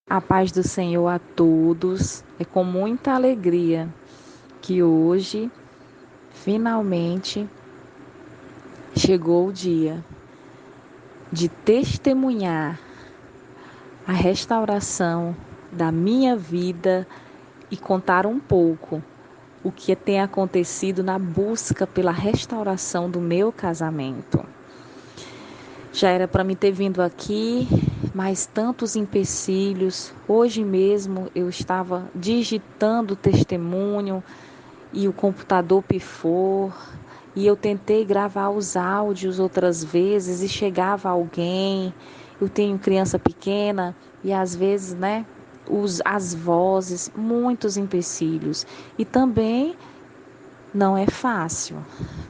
A paz do Senhor a todos. É com muita alegria que hoje, finalmente, chegou o dia de testemunhar a restauração da minha vida e contar um pouco o que tem acontecido na busca pela restauração do meu casamento. Já era para mim ter vindo aqui, mas tantos empecilhos. Hoje mesmo eu estava digitando o testemunho e o computador pifou. E eu tentei gravar os áudios outras vezes e chegava alguém. Eu tenho criança pequena e às vezes, né, as vozes, muitos empecilhos. E também não é fácil,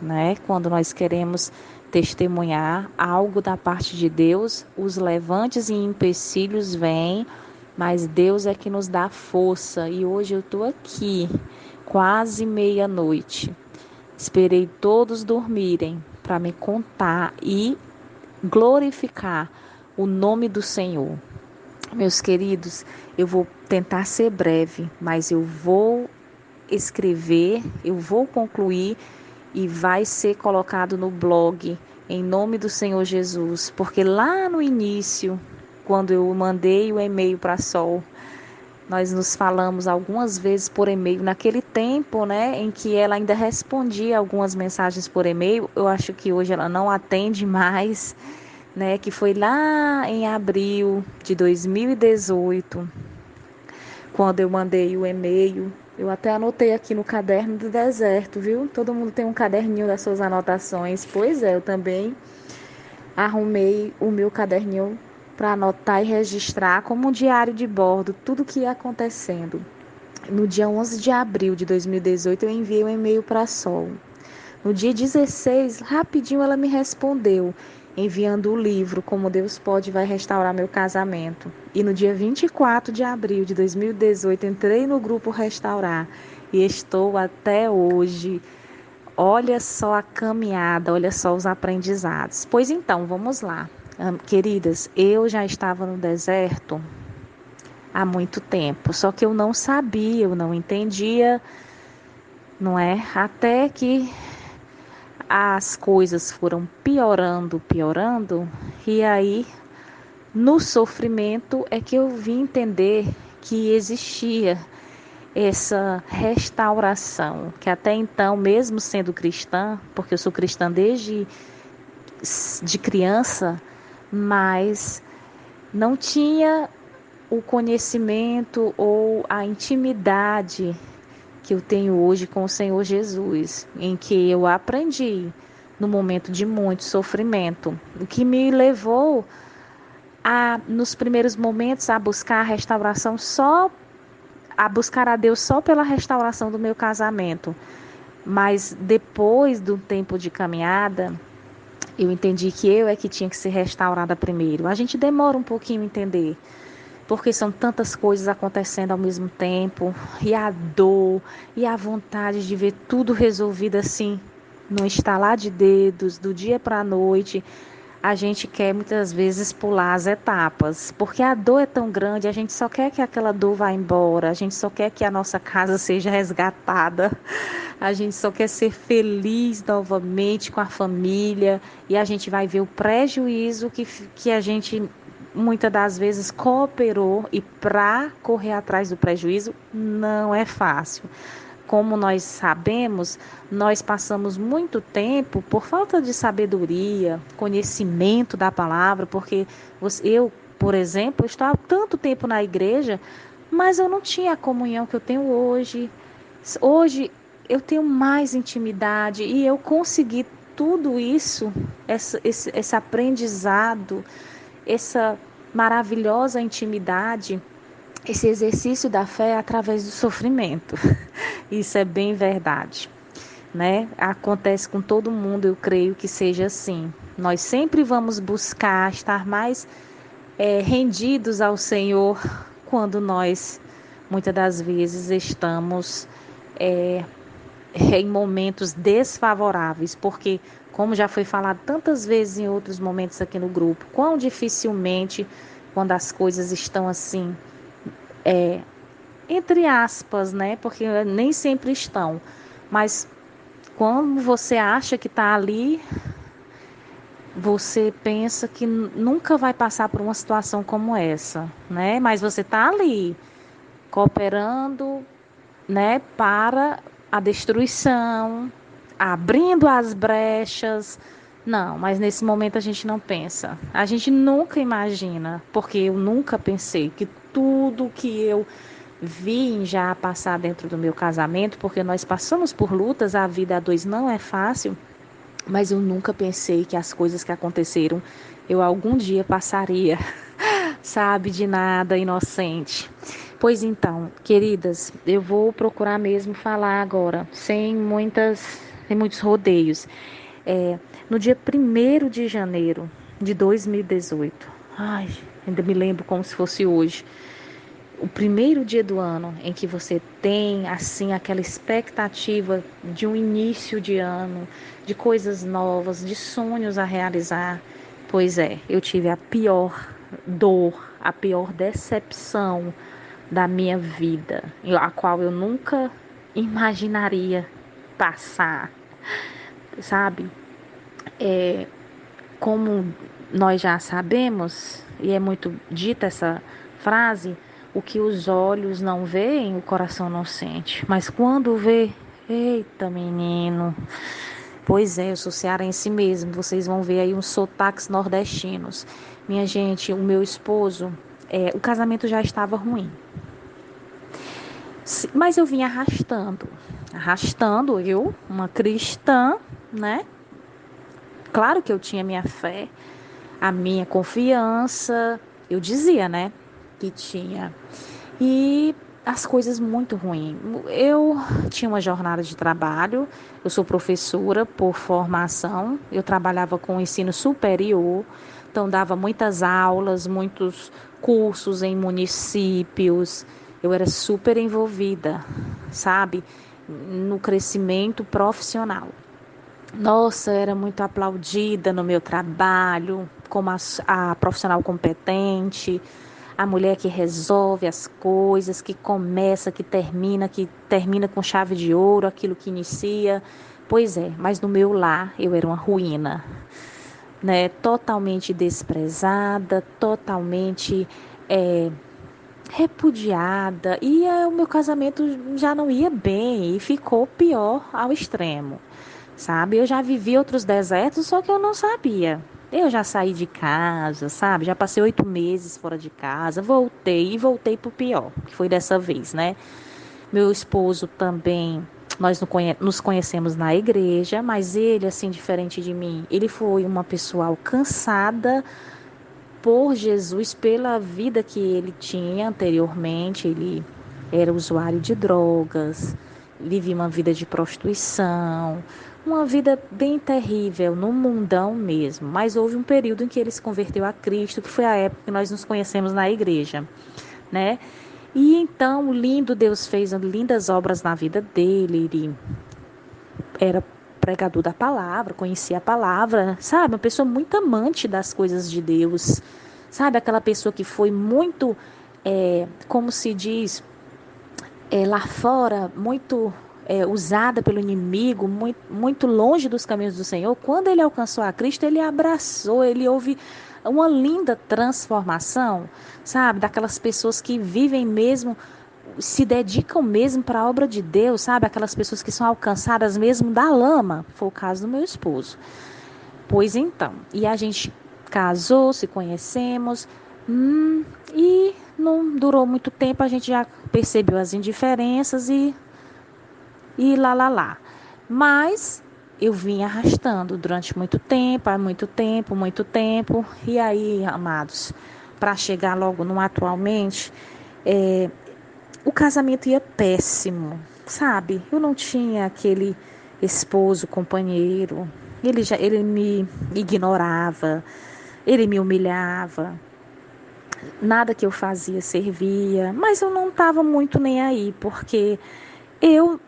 né? Quando nós queremos testemunhar algo da parte de Deus, os levantes e empecilhos vêm, mas Deus é que nos dá força. E hoje eu estou aqui, quase meia-noite. Esperei todos dormirem para me contar e glorificar o nome do Senhor. Meus queridos, eu vou tentar ser breve, mas eu vou escrever, eu vou concluir e vai ser colocado no blog em nome do Senhor Jesus, porque lá no início, quando eu mandei o e-mail para a Sol, nós nos falamos algumas vezes por e-mail, naquele tempo, né, em que ela ainda respondia algumas mensagens por e-mail. Eu acho que hoje ela não atende mais, né, que foi lá em abril de 2018, quando eu mandei o e-mail. Eu até anotei aqui no caderno do deserto, viu? Todo mundo tem um caderninho das suas anotações. Pois é, eu também arrumei o meu caderninho para anotar e registrar como um diário de bordo tudo que ia acontecendo. No dia 11 de abril de 2018, eu enviei um e-mail para a Sol. No dia 16, rapidinho ela me respondeu, enviando o livro Como Deus Pode e Vai Restaurar Meu Casamento. E no dia 24 de abril de 2018, entrei no grupo Restaurar e estou até hoje. Olha só a caminhada, olha só os aprendizados. Pois então, vamos lá. Queridas, eu já estava no deserto há muito tempo, só que eu não sabia, eu não entendia, não é? Até que as coisas foram piorando, piorando, e aí no sofrimento é que eu vim entender que existia essa restauração, que até então, mesmo sendo cristã, porque eu sou cristã desde de criança, mas não tinha o conhecimento ou a intimidade que eu tenho hoje com o Senhor Jesus, em que eu aprendi no momento de muito sofrimento, o que me levou nos primeiros momentos a buscar a restauração a buscar a Deus só pela restauração do meu casamento. Mas depois do tempo de caminhada, eu entendi que eu é que tinha que ser restaurada primeiro. A gente demora um pouquinho a entender, porque são tantas coisas acontecendo ao mesmo tempo, e a dor, e a vontade de ver tudo resolvido assim, no estalar de dedos, do dia para a noite. A gente quer muitas vezes pular as etapas, porque a dor é tão grande, a gente só quer que aquela dor vá embora, a gente só quer que a nossa casa seja resgatada, a gente só quer ser feliz novamente com a família, e a gente vai ver o prejuízo que a gente muitas das vezes cooperou, e para correr atrás do prejuízo não é fácil. Como nós sabemos, nós passamos muito tempo por falta de sabedoria, conhecimento da palavra, porque eu, por exemplo, estou há tanto tempo na igreja, mas eu não tinha a comunhão que eu tenho hoje. Hoje eu tenho mais intimidade e eu consegui tudo isso, esse aprendizado, essa maravilhosa intimidade, esse exercício da fé através do sofrimento. Isso é bem verdade, né? Acontece com todo mundo, eu creio que seja assim. Nós sempre vamos buscar estar mais rendidos ao Senhor quando nós, muitas das vezes, estamos em momentos desfavoráveis, porque, como já foi falado tantas vezes em outros momentos aqui no grupo, quão dificilmente, quando as coisas estão assim, entre aspas, né? Porque nem sempre estão. Mas quando você acha que está ali, você pensa que nunca vai passar por uma situação como essa, né? Mas você está ali, cooperando, né, para a destruição, abrindo as brechas. Não, mas nesse momento a gente não pensa. A gente nunca imagina, porque eu nunca pensei que tudo que eu vi já passar dentro do meu casamento, porque nós passamos por lutas, a vida a dois não é fácil, mas eu nunca pensei que as coisas que aconteceram eu algum dia passaria, sabe, de nada, inocente. Pois então, queridas, eu vou procurar mesmo falar agora, sem muitos rodeios. No dia 1º de janeiro de 2018, ai, ainda me lembro como se fosse hoje, o primeiro dia do ano em que você tem assim aquela expectativa de um início de ano, de coisas novas, de sonhos a realizar. Pois é, eu tive a pior dor, a pior decepção da minha vida, a qual eu nunca imaginaria passar, sabe? Como nós já sabemos, e é muito dita essa frase, o que os olhos não veem, o coração não sente. Mas quando vê, eita menino, pois é, eu sou cearense mesmo, vocês vão ver aí uns sotaques nordestinos. Minha gente, o meu esposo, o casamento já estava ruim. Mas eu vim arrastando eu, uma cristã, né? Claro que eu tinha minha fé, a minha confiança, eu dizia, né, que tinha. E as coisas muito ruins. Eu tinha uma jornada de trabalho, eu sou professora por formação, eu trabalhava com ensino superior, então dava muitas aulas, muitos cursos em municípios, eu era super envolvida, sabe, no crescimento profissional. Nossa, era muito aplaudida no meu trabalho, como a profissional competente, a mulher que resolve as coisas, que termina com chave de ouro, aquilo que inicia. Pois é, mas no meu lar eu era uma ruína, né? Totalmente desprezada, totalmente repudiada. E o meu casamento já não ia bem e ficou pior ao extremo, sabe? Eu já vivi outros desertos, só que eu não sabia. Eu já saí de casa, sabe? Já passei 8 meses fora de casa, voltei e voltei pro pior, que foi dessa vez, né? Meu esposo também, nós nos conhecemos na igreja, mas ele, assim, diferente de mim, ele foi uma pessoa alcançada por Jesus, pela vida que ele tinha anteriormente. Ele era usuário de drogas, vivia uma vida de prostituição, uma vida bem terrível, no mundão mesmo. Mas houve um período em que ele se converteu a Cristo, que foi a época que nós nos conhecemos na igreja, né? E então, lindo, Deus fez lindas obras na vida dele. Ele era pregador da palavra, conhecia a palavra, sabe? Uma pessoa muito amante das coisas de Deus, sabe? Aquela pessoa que foi muito, como se diz, lá fora, muito usada pelo inimigo, muito, muito longe dos caminhos do Senhor. Quando ele alcançou a Cristo, ele abraçou, ele houve uma linda transformação, sabe? Daquelas pessoas que vivem mesmo, se dedicam mesmo para a obra de Deus, sabe? Aquelas pessoas que são alcançadas mesmo da lama. Foi o caso do meu esposo. Pois então, e a gente casou, se conhecemos, e não durou muito tempo, a gente já percebeu as indiferenças e lá, lá, lá. Mas eu vim arrastando durante muito tempo, há muito tempo, muito tempo. E aí, amados, para chegar logo no atualmente, o casamento ia péssimo, sabe? Eu não tinha aquele esposo, companheiro. Ele me ignorava, ele me humilhava. Nada que eu fazia servia, mas eu não estava muito nem aí, porque eu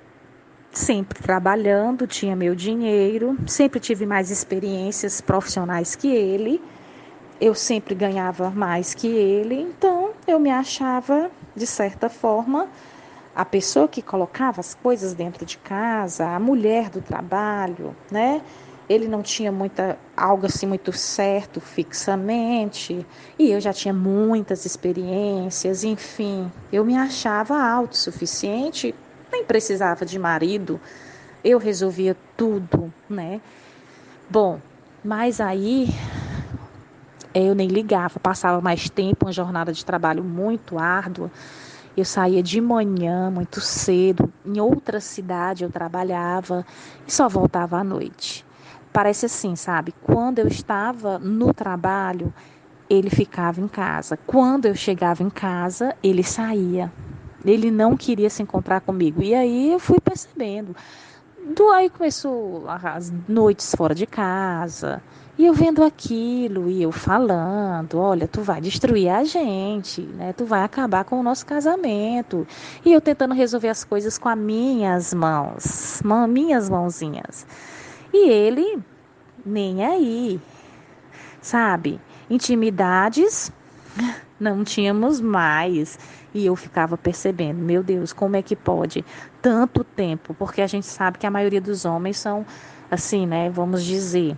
sempre trabalhando, tinha meu dinheiro, sempre tive mais experiências profissionais que ele. eu sempre ganhava mais que ele, então eu me achava, de certa forma, a pessoa que colocava as coisas dentro de casa, a mulher do trabalho, né? Ele não tinha algo assim muito certo fixamente, e eu já tinha muitas experiências, enfim, eu me achava autossuficiente, nem precisava de marido, eu resolvia tudo, né? Bom, mas aí eu nem ligava, passava mais tempo, uma jornada de trabalho muito árdua. Eu saía de manhã, muito cedo, em outra cidade eu trabalhava e só voltava à noite. Parece assim, sabe? Quando eu estava no trabalho, ele ficava em casa. Quando eu chegava em casa, ele saía. Ele não queria se encontrar comigo. E aí eu fui percebendo. Aí começou as noites fora de casa. E eu vendo aquilo, e eu falando, olha, tu vai destruir a gente, né? Tu vai acabar com o nosso casamento. E eu tentando resolver as coisas com as minhas mãos, minhas mãozinhas. E ele nem aí, sabe? Intimidades não tínhamos mais. E eu ficava percebendo, meu Deus, como é que pode tanto tempo? Porque a gente sabe que a maioria dos homens são assim, né? Vamos dizer,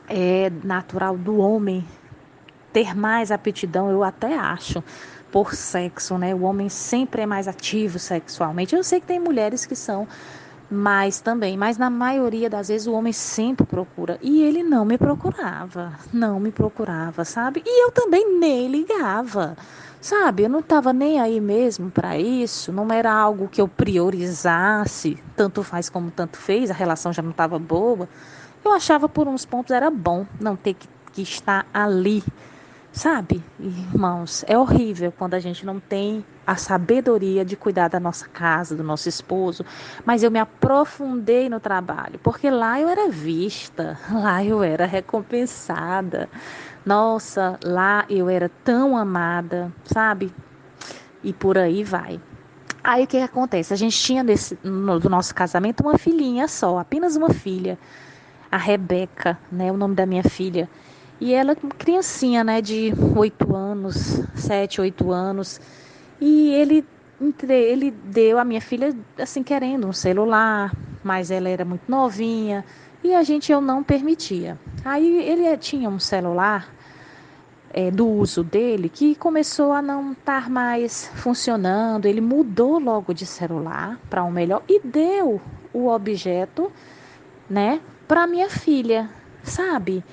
é natural do homem ter mais aptidão, eu até acho, por sexo, né? O homem sempre é mais ativo sexualmente. Eu sei que tem mulheres que são mais também, mas na maioria das vezes o homem sempre procura. E ele não me procurava, não me procurava, sabe? E eu também nem ligava. Sabe, eu não estava nem aí mesmo para isso, não era algo que eu priorizasse, tanto faz como tanto fez, a relação já não estava boa. Eu achava por uns pontos era bom não ter que estar ali. Sabe, irmãos, é horrível quando a gente não tem a sabedoria de cuidar da nossa casa, do nosso esposo, mas eu me aprofundei no trabalho, porque lá eu era vista, lá eu era recompensada. Nossa, lá eu era tão amada, sabe? E por aí vai. Aí o que acontece? A gente tinha do nosso casamento uma filhinha só, apenas uma filha, a Rebeca, né, o nome da minha filha. E ela, criancinha, né, de 8 anos, 7, 8 anos. E ele deu a minha filha, assim, querendo um celular, mas ela era muito novinha. E eu não permitia. Aí ele tinha um celular do uso dele que começou a não estar mais funcionando. Ele mudou logo de celular para um melhor e deu o objeto, né, para minha filha, sabe?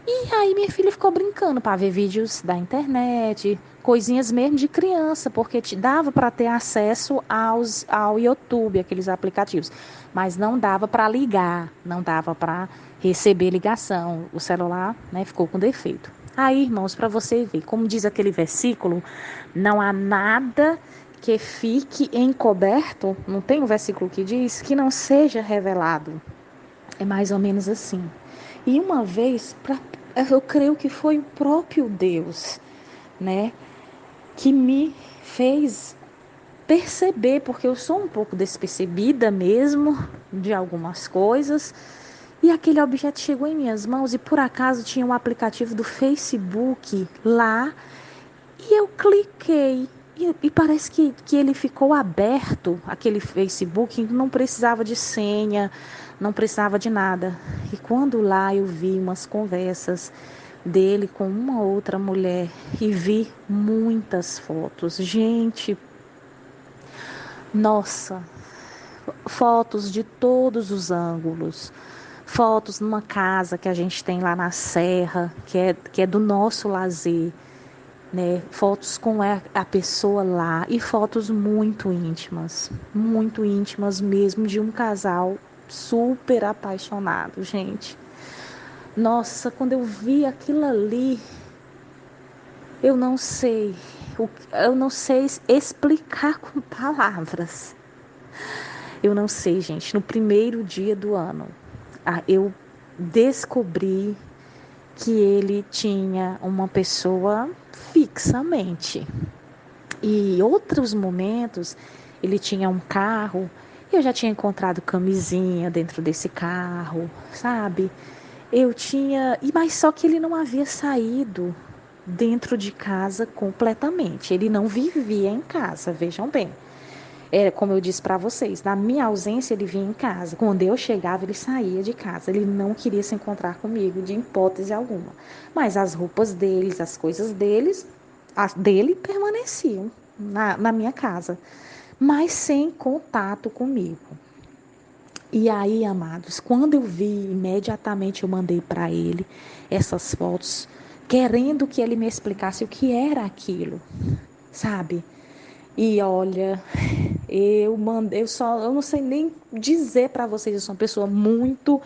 E aí minha filha ficou brincando para ver vídeos da internet, coisinhas mesmo de criança, porque te dava para ter acesso ao YouTube, aqueles aplicativos, mas não dava para ligar, não dava para receber ligação. O celular, né, ficou com defeito. Aí, irmãos, para você ver, como diz aquele versículo, não há nada que fique encoberto, não tem um versículo que diz, que não seja revelado. É mais ou menos assim. E uma vez, eu creio que foi o próprio Deus, né, que me fez perceber, porque eu sou um pouco despercebida mesmo de algumas coisas. E aquele objeto chegou em minhas mãos e por acaso tinha um aplicativo do Facebook lá e eu cliquei. E parece que ele ficou aberto, aquele Facebook, não precisava de senha, não precisava de nada. E quando lá eu vi umas conversas dele com uma outra mulher e vi muitas fotos. Gente, nossa, fotos de todos os ângulos. Fotos numa casa que a gente tem lá na Serra, que é do nosso lazer, né? Fotos com a pessoa lá e fotos muito íntimas mesmo, de um casal super apaixonado, gente. Nossa, quando eu vi aquilo ali, eu não sei, eu não sei explicar com palavras. Eu não sei, gente. No primeiro dia do ano, eu descobri que ele tinha uma pessoa fixamente. E outros momentos, ele tinha um carro, eu já tinha encontrado camisinha dentro desse carro, sabe? Eu tinha, mas só que ele não havia saído. dentro de casa completamente. Ele não vivia em casa, vejam bem. Era como eu disse para vocês, na minha ausência ele vinha em casa. Quando eu chegava, ele saía de casa. Ele não queria se encontrar comigo de hipótese alguma. Mas as roupas deles, as coisas dele permaneciam na minha casa, mas sem contato comigo. E aí, amados, quando eu vi, imediatamente eu mandei para ele essas fotos, querendo que ele me explicasse o que era aquilo, sabe? E olha, eu não sei nem dizer para vocês, eu sou uma pessoa muito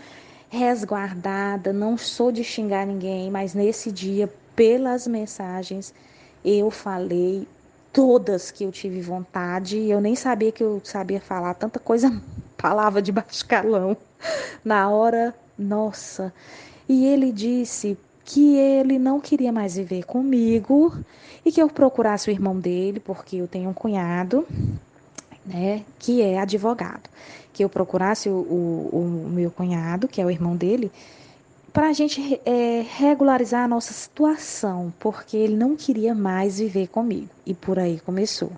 resguardada, não sou de xingar ninguém, mas nesse dia, pelas mensagens, eu falei todas que eu tive vontade, eu nem sabia que eu sabia falar tanta coisa, palavra de baixo calão. Na hora, nossa. E ele disse que ele não queria mais viver comigo e que eu procurasse o irmão dele, porque eu tenho um cunhado, né, que é advogado. Que eu procurasse o meu cunhado, que é o irmão dele, para a gente regularizar a nossa situação, porque ele não queria mais viver comigo. E por aí começou.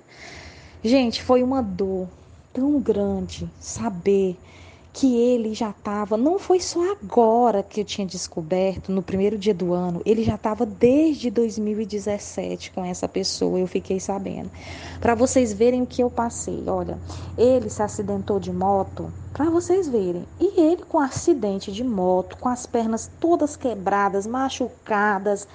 Gente, foi uma dor tão grande saber que ele já estava, não foi só agora que eu tinha descoberto, no primeiro dia do ano, ele já estava desde 2017 com essa pessoa, eu fiquei sabendo. Para vocês verem o que eu passei, olha, ele se acidentou de moto, para vocês verem, e ele com acidente de moto, com as pernas todas quebradas, machucadas,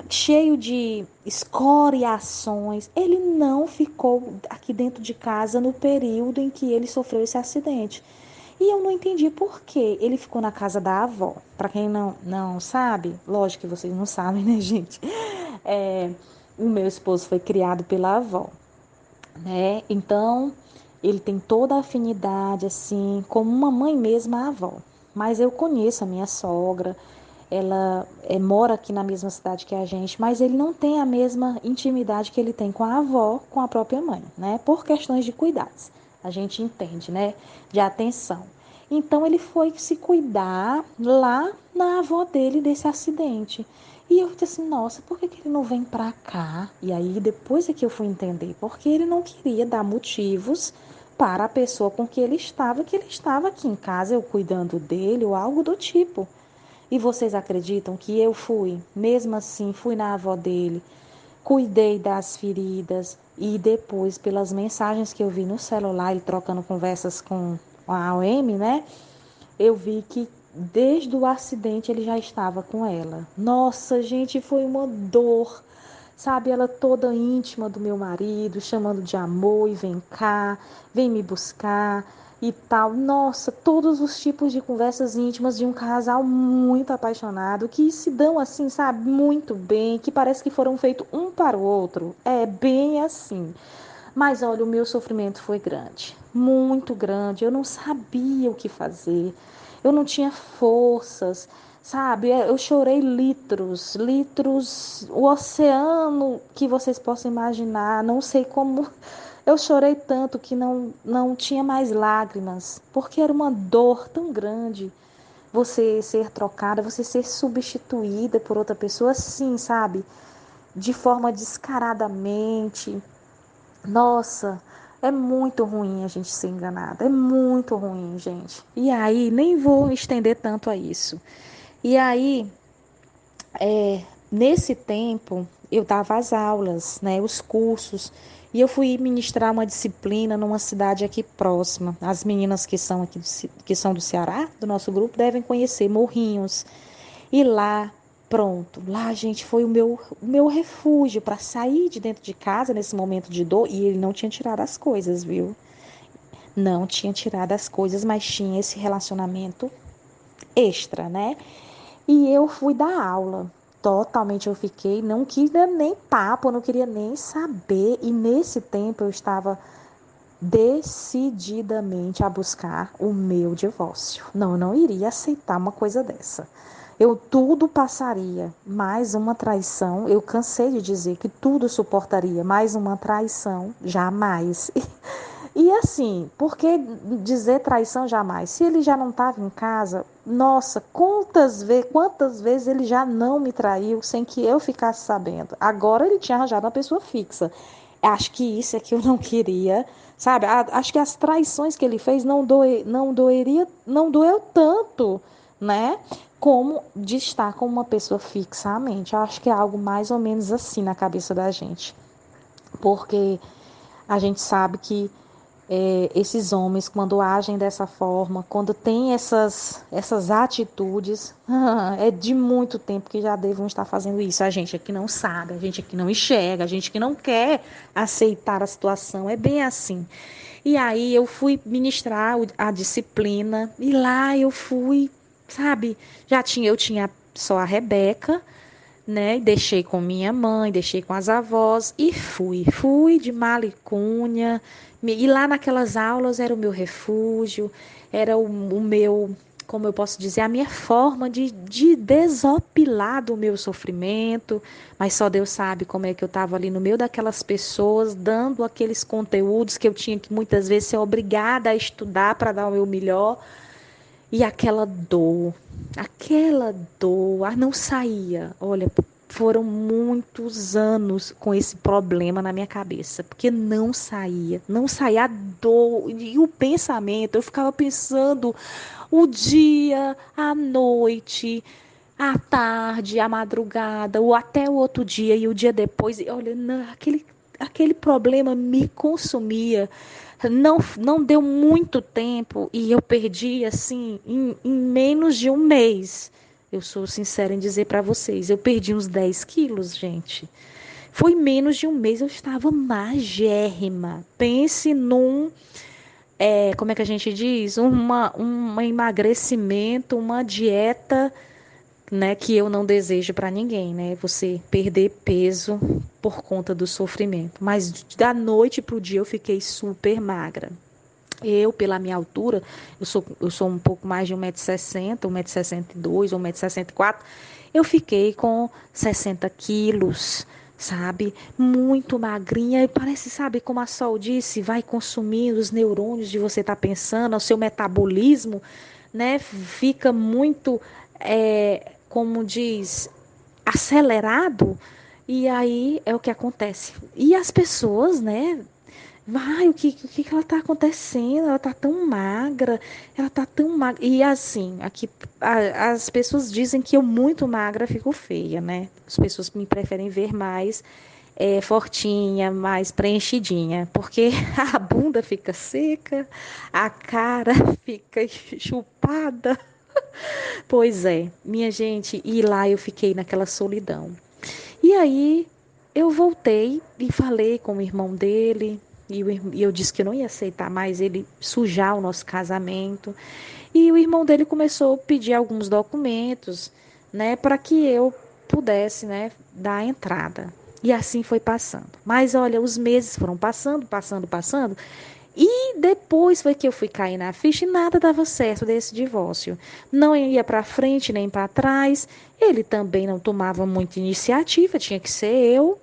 cheio de escoriações, ele não ficou aqui dentro de casa no período em que ele sofreu esse acidente. E eu não entendi por que ele ficou na casa da avó. Para quem não sabe, lógico que vocês não sabem, né, gente? O meu esposo foi criado pela avó, né? Então, ele tem toda a afinidade, assim, como uma mãe mesma, a avó. Mas eu conheço a minha sogra, ela mora aqui na mesma cidade que a gente, mas ele não tem a mesma intimidade que ele tem com a avó, com a própria mãe, né? Por questões de cuidados. A gente entende, né? De atenção. Então ele foi se cuidar lá na avó dele desse acidente. E eu disse assim, nossa, por que ele não vem pra cá? E aí depois é que eu fui entender, porque ele não queria dar motivos para a pessoa com que ele estava aqui em casa, eu cuidando dele ou algo do tipo. E vocês acreditam que eu fui, mesmo assim, fui na avó dele, cuidei das feridas e depois, pelas mensagens que eu vi no celular, ele trocando conversas com a OM, né? Eu vi que desde o acidente ele já estava com ela. Nossa, gente, foi uma dor. Sabe, ela toda íntima do meu marido, chamando de amor e vem cá, vem me buscar e tal. Nossa, todos os tipos de conversas íntimas de um casal muito apaixonado, que se dão assim, sabe, muito bem, que parece que foram feitos um para o outro. É bem assim. Mas olha, o meu sofrimento foi grande, muito grande. Eu não sabia o que fazer, eu não tinha forças, sabe? Eu chorei litros, litros, o oceano que vocês possam imaginar. Não sei como. Eu chorei tanto que não tinha mais lágrimas, porque era uma dor tão grande. Você ser trocada, você ser substituída por outra pessoa, sim, sabe? De forma descaradamente. Nossa, é muito ruim a gente ser enganada. É muito ruim, gente. E aí, nem vou estender tanto a isso. E aí, nesse tempo, eu dava as aulas, né, os cursos. E eu fui ministrar uma disciplina numa cidade aqui próxima. As meninas que são aqui que são do Ceará, do nosso grupo, devem conhecer Morrinhos. E lá, pronto, lá, gente, foi o meu refúgio para sair de dentro de casa nesse momento de dor. E ele não tinha tirado as coisas, viu? Não tinha tirado as coisas, mas tinha esse relacionamento extra, né? E eu fui dar aula. Totalmente eu fiquei, não queria nem papo, não queria nem saber. E nesse tempo eu estava decididamente a buscar o meu divórcio. Não, eu não iria aceitar uma coisa dessa. Eu tudo passaria, mais uma traição. Eu cansei de dizer que tudo suportaria, mais uma traição, jamais. E assim, por que dizer traição jamais? Se ele já não estava em casa, nossa, quantas vezes ele já não me traiu sem que eu ficasse sabendo? Agora ele tinha arranjado uma pessoa fixa. Acho que isso é que eu não queria, sabe? Acho que as traições que ele fez não doeu tanto, né? Como de estar com uma pessoa fixa à mente. Eu acho que é algo mais ou menos assim na cabeça da gente. Porque a gente sabe que esses homens, quando agem dessa forma, quando têm essas atitudes, é de muito tempo que já devam estar fazendo isso. A gente aqui não sabe, a gente aqui não enxerga, a gente que não quer aceitar a situação. É bem assim. E aí eu fui ministrar a disciplina e lá eu fui, sabe, eu tinha só a Rebeca, né? Deixei com minha mãe, deixei com as avós e fui de mala e cunha. E lá naquelas aulas era o meu refúgio, era o meu, como eu posso dizer, a minha forma de desopilar do meu sofrimento. Mas só Deus sabe como é que eu estava ali no meio daquelas pessoas, dando aqueles conteúdos que eu tinha que muitas vezes ser obrigada a estudar para dar o meu melhor. E aquela dor, não saía. Olha, foram muitos anos com esse problema na minha cabeça, porque não saía a dor e o pensamento. Eu ficava pensando o dia, a noite, a tarde, a madrugada, ou até o outro dia e o dia depois. E olha, aquele problema me consumia. Não deu muito tempo e eu perdi assim em menos de um mês. Eu sou sincera em dizer para vocês, eu perdi uns 10 quilos, gente. Foi menos de um mês, eu estava magérrima. Pense como é que a gente diz? Um emagrecimento, uma dieta, né, que eu não desejo para ninguém, né? Você perder peso por conta do sofrimento. Mas da noite para o dia eu fiquei super magra. Eu, pela minha altura, eu sou um pouco mais de 1,60 m, 1,62 m, 1,64 m. Eu fiquei com 60 quilos, sabe? Muito magrinha. E parece, sabe, como a Sol disse, vai consumindo os neurônios de você estar pensando, o seu metabolismo, né? Fica muito, como diz, acelerado. E aí é o que acontece. E as pessoas, né? Vai, o que ela tá acontecendo? Ela tá tão magra, ela tá tão magra. E assim, aqui as pessoas dizem que eu muito magra fico feia, né? As pessoas me preferem ver mais fortinha, mais preenchidinha, porque a bunda fica seca, a cara fica chupada. Pois é, minha gente, e lá eu fiquei naquela solidão. E aí eu voltei e falei com o irmão dele. E eu disse que eu não ia aceitar mais ele sujar o nosso casamento. E o irmão dele começou a pedir alguns documentos, né, para que eu pudesse, né, dar a entrada. E assim foi passando. Mas olha, os meses foram passando, passando, passando. E depois foi que eu fui cair na ficha e nada dava certo desse divórcio. Não ia para frente nem para trás. Ele também não tomava muita iniciativa, tinha que ser eu,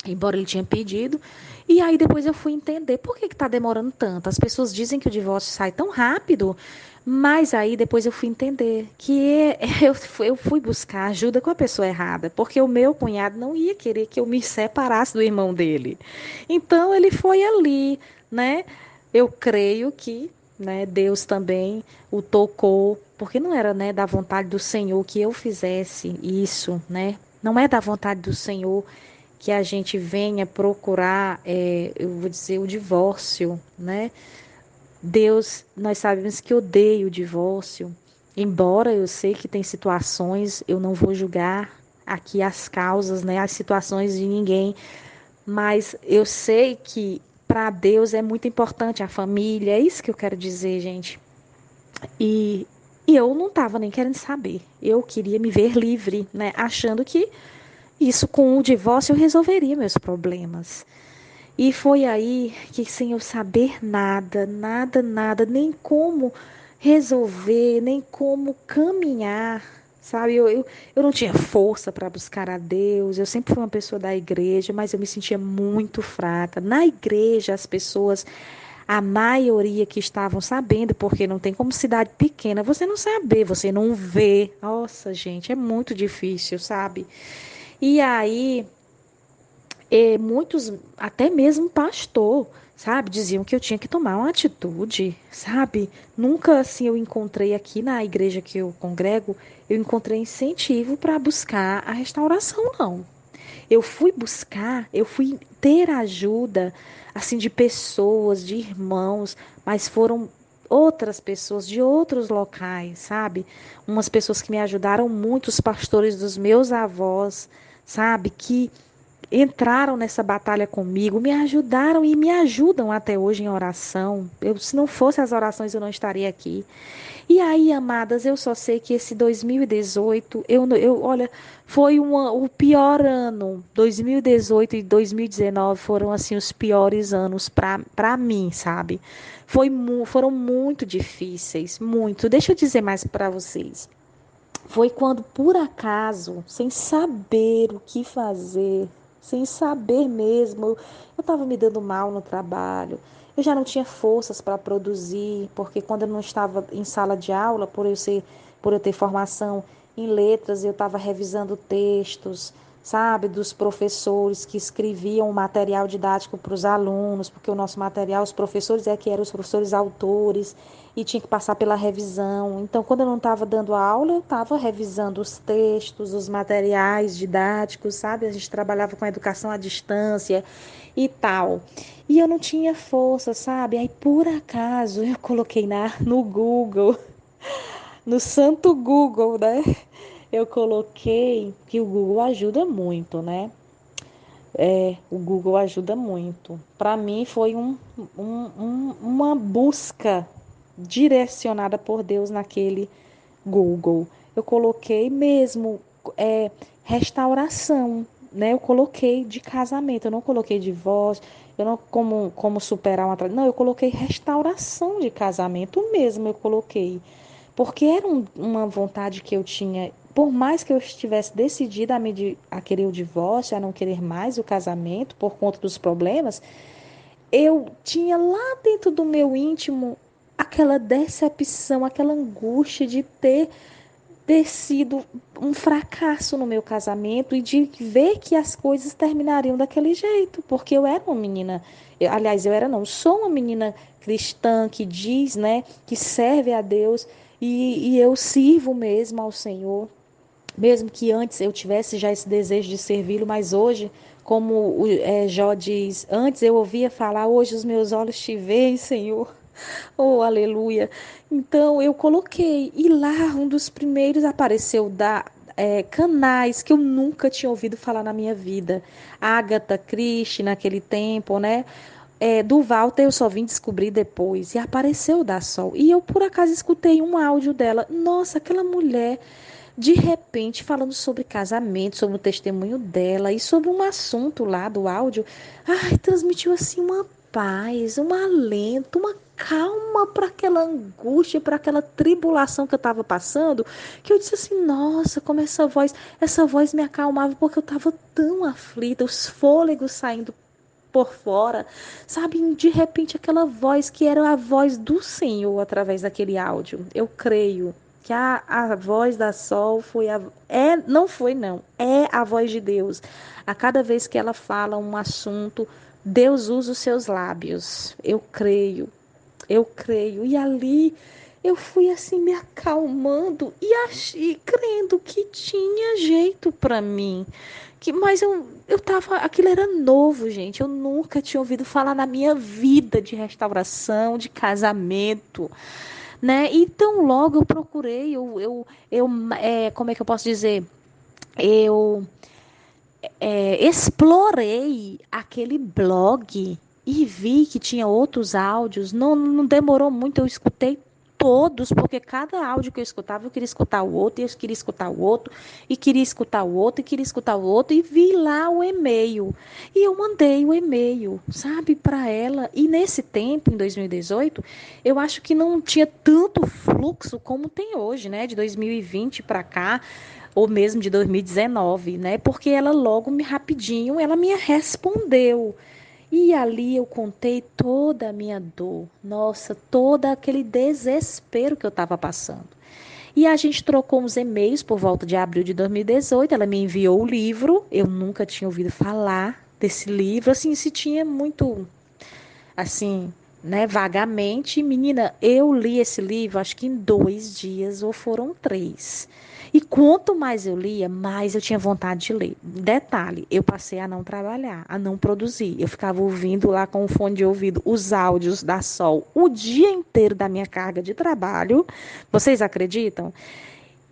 embora ele tinha pedido. E aí depois eu fui entender por que está demorando tanto. As pessoas dizem que o divórcio sai tão rápido, mas aí depois eu fui entender que eu fui buscar ajuda com a pessoa errada, porque o meu cunhado não ia querer que eu me separasse do irmão dele. Então ele foi ali, né? Eu creio que, né, Deus também o tocou, porque não era, né, da vontade do Senhor que eu fizesse isso, né? Não é da vontade do Senhor que a gente venha procurar, eu vou dizer, o divórcio, né? Deus, nós sabemos que odeia o divórcio, embora eu sei que tem situações, eu não vou julgar aqui as causas, né, as situações de ninguém, mas eu sei que para Deus é muito importante a família, é isso que eu quero dizer, gente. E, e eu não estava nem querendo saber, eu queria me ver livre, né, achando que isso com o divórcio eu resolveria meus problemas. E foi aí que, sem eu saber nada, nada, nada, nem como resolver, nem como caminhar, sabe? Eu não tinha força para buscar a Deus. Eu sempre fui uma pessoa da igreja, mas eu me sentia muito fraca. Na igreja, as pessoas A maioria que estavam sabendo, porque não tem como cidade pequena você não saber, você não vê. Nossa, gente, é muito difícil, sabe? E aí, muitos, até mesmo pastor, sabe, diziam que eu tinha que tomar uma atitude, sabe? Nunca assim eu encontrei aqui na igreja que eu congrego, eu encontrei incentivo para buscar a restauração, não. Eu fui buscar, eu fui ter ajuda, assim, de pessoas, de irmãos, mas foram outras pessoas de outros locais, sabe? Umas pessoas que me ajudaram muito, os pastores dos meus avós, sabe? Que entraram nessa batalha comigo, me ajudaram e me ajudam até hoje em oração. Se não fosse as orações, eu não estaria aqui. E aí, amadas, eu só sei que esse 2018, olha, foi o pior ano. 2018 e 2019 foram, assim, os piores anos para mim, sabe? Foram muito difíceis, muito. Deixa eu dizer mais para vocês. Foi quando, por acaso, sem saber o que fazer, sem saber mesmo, eu estava me dando mal no trabalho. Eu já não tinha forças para produzir, porque quando eu não estava em sala de aula, por eu ter formação em letras, eu estava revisando textos, sabe, dos professores que escreviam o material didático para os alunos, porque o nosso material, os professores é que eram os professores autores e tinha que passar pela revisão. Então, quando eu não estava dando aula, eu estava revisando os textos, os materiais didáticos, sabe? A gente trabalhava com a educação à distância e tal. E eu não tinha força, sabe? Aí, por acaso, eu coloquei no Google, no santo Google, né? Eu coloquei que o Google ajuda muito, né? O Google ajuda muito. Para mim foi uma busca direcionada por Deus naquele Google. Eu coloquei mesmo é, restauração, né? Eu coloquei de casamento, eu não coloquei divórcio, eu não como superar uma não, eu coloquei restauração de casamento mesmo, eu coloquei. Porque era uma vontade que eu tinha, por mais que eu estivesse decidida a querer o divórcio, a não querer mais o casamento por conta dos problemas, eu tinha lá dentro do meu íntimo aquela decepção, aquela angústia de ter sido um fracasso no meu casamento e de ver que as coisas terminariam daquele jeito, porque eu era uma menina, aliás, eu era não, sou uma menina cristã que diz, né, que serve a Deus e eu sirvo mesmo ao Senhor, mesmo que antes eu tivesse já esse desejo de servi-lo, mas hoje, como Jó diz, antes eu ouvia falar, hoje os meus olhos te veem, Senhor. Oh, aleluia. Então eu coloquei, e lá um dos primeiros apareceu canais que eu nunca tinha ouvido falar na minha vida. Agatha Christie, naquele tempo, né? Do Walter eu só vim descobrir depois. E apareceu o da Sol. E eu, por acaso, escutei um áudio dela. Nossa, aquela mulher, de repente, falando sobre casamento, sobre o testemunho dela e sobre um assunto lá do áudio. Ai, transmitiu assim uma paz, um alento, uma calma para aquela angústia, para aquela tribulação que eu estava passando, que eu disse assim, nossa, como essa voz me acalmava porque eu estava tão aflita, os fôlegos saindo por fora, sabe? De repente aquela voz que era a voz do Senhor através daquele áudio. Eu creio que a voz da Sol não foi não, é a voz de Deus. A cada vez que ela fala um assunto, Deus usa os seus lábios. Eu creio. Eu creio. E ali eu fui assim me acalmando e crendo que tinha jeito para mim. Mas eu tava, aquilo era novo, gente. Eu nunca tinha ouvido falar na minha vida de restauração, de casamento, né? Então logo eu procurei, como é que eu posso dizer? Eu explorei aquele blog e vi que tinha outros áudios. Não demorou muito, eu escutei todos, porque cada áudio que eu escutava, eu queria escutar o outro, e eu queria escutar o outro, e queria escutar o outro, e queria escutar o outro, e vi lá o e-mail. E eu mandei o e-mail, sabe, para ela. E nesse tempo, em 2018, eu acho que não tinha tanto fluxo como tem hoje, né? De 2020 para cá, ou mesmo de 2019, né? Porque ela logo rapidinho, ela me respondeu. E ali eu contei toda a minha dor, nossa, todo aquele desespero que eu estava passando. E a gente trocou uns e-mails por volta de abril de 2018. Ela me enviou o livro. Eu nunca tinha ouvido falar desse livro. Assim, se tinha muito, assim, né, vagamente. Menina, eu li esse livro acho que em 2 dias ou foram 3. E quanto mais eu lia, mais eu tinha vontade de ler. Detalhe, eu passei a não trabalhar, a não produzir. Eu ficava ouvindo lá com o fone de ouvido os áudios da Sol o dia inteiro da minha carga de trabalho. Vocês acreditam?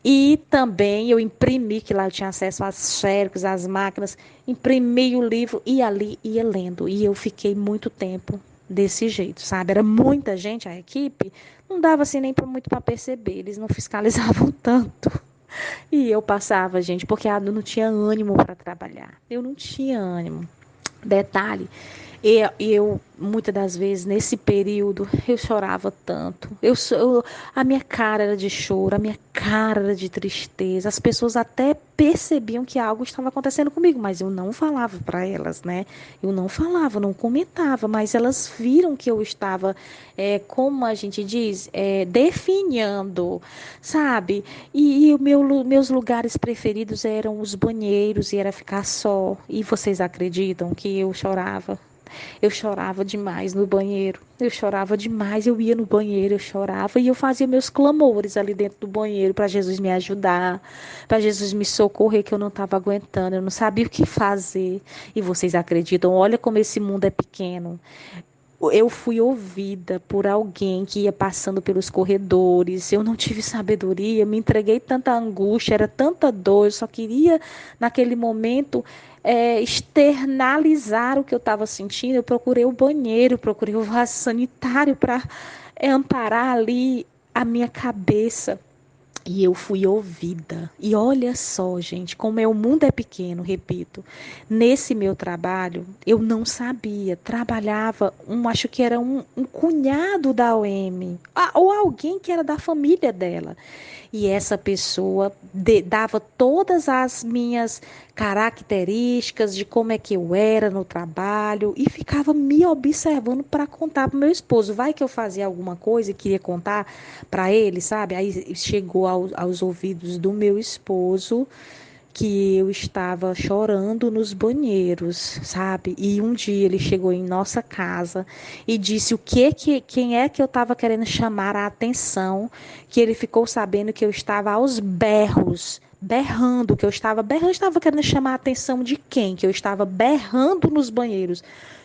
E também eu imprimi, que lá eu tinha acesso às xerox, às máquinas, imprimi o livro e ali ia lendo. E eu fiquei muito tempo desse jeito, sabe? Era muita gente, a equipe, não dava assim nem muito para perceber, eles não fiscalizavam tanto. E eu passava, gente, porque eu não tinha ânimo para trabalhar. Eu não tinha ânimo. Detalhe, eu, muitas das vezes, nesse período, eu chorava tanto. A minha cara era de choro, a minha cara era de tristeza. As pessoas até percebiam que algo estava acontecendo comigo, mas eu não falava para elas, né? Eu não falava, não comentava, mas elas viram que eu estava, como a gente diz, definhando, sabe? E meus lugares preferidos eram os banheiros e era ficar só. E vocês acreditam que eu chorava? Eu chorava demais no banheiro. Eu chorava demais. Eu ia no banheiro, eu chorava e eu fazia meus clamores ali dentro do banheiro para Jesus me ajudar, para Jesus me socorrer, que eu não estava aguentando, eu não sabia o que fazer. E vocês acreditam? Olha como esse mundo é pequeno. Eu fui ouvida por alguém que ia passando pelos corredores. Eu não tive sabedoria, me entreguei tanta angústia, era tanta dor. Eu só queria, naquele momento, externalizar o que eu estava sentindo. Eu procurei o banheiro, procurei o vaso sanitário para amparar ali a minha cabeça. E eu fui ouvida. E olha só, gente, como o mundo é pequeno, repito. Nesse meu trabalho, eu não sabia. Trabalhava, acho que era um cunhado da OM, ou alguém que era da família dela. E essa pessoa dava todas as minhas características de como é que eu era no trabalho e ficava me observando para contar para o meu esposo. Vai que eu fazia alguma coisa e queria contar para ele, sabe? Aí chegou aos ouvidos do meu esposo que eu estava chorando nos banheiros, sabe? E um dia ele chegou em nossa casa e disse quem é que eu estava querendo chamar a atenção, que ele ficou sabendo que eu estava aos berros, berrando, que eu estava querendo chamar a atenção de quem? Que eu estava berrando nos banheiros.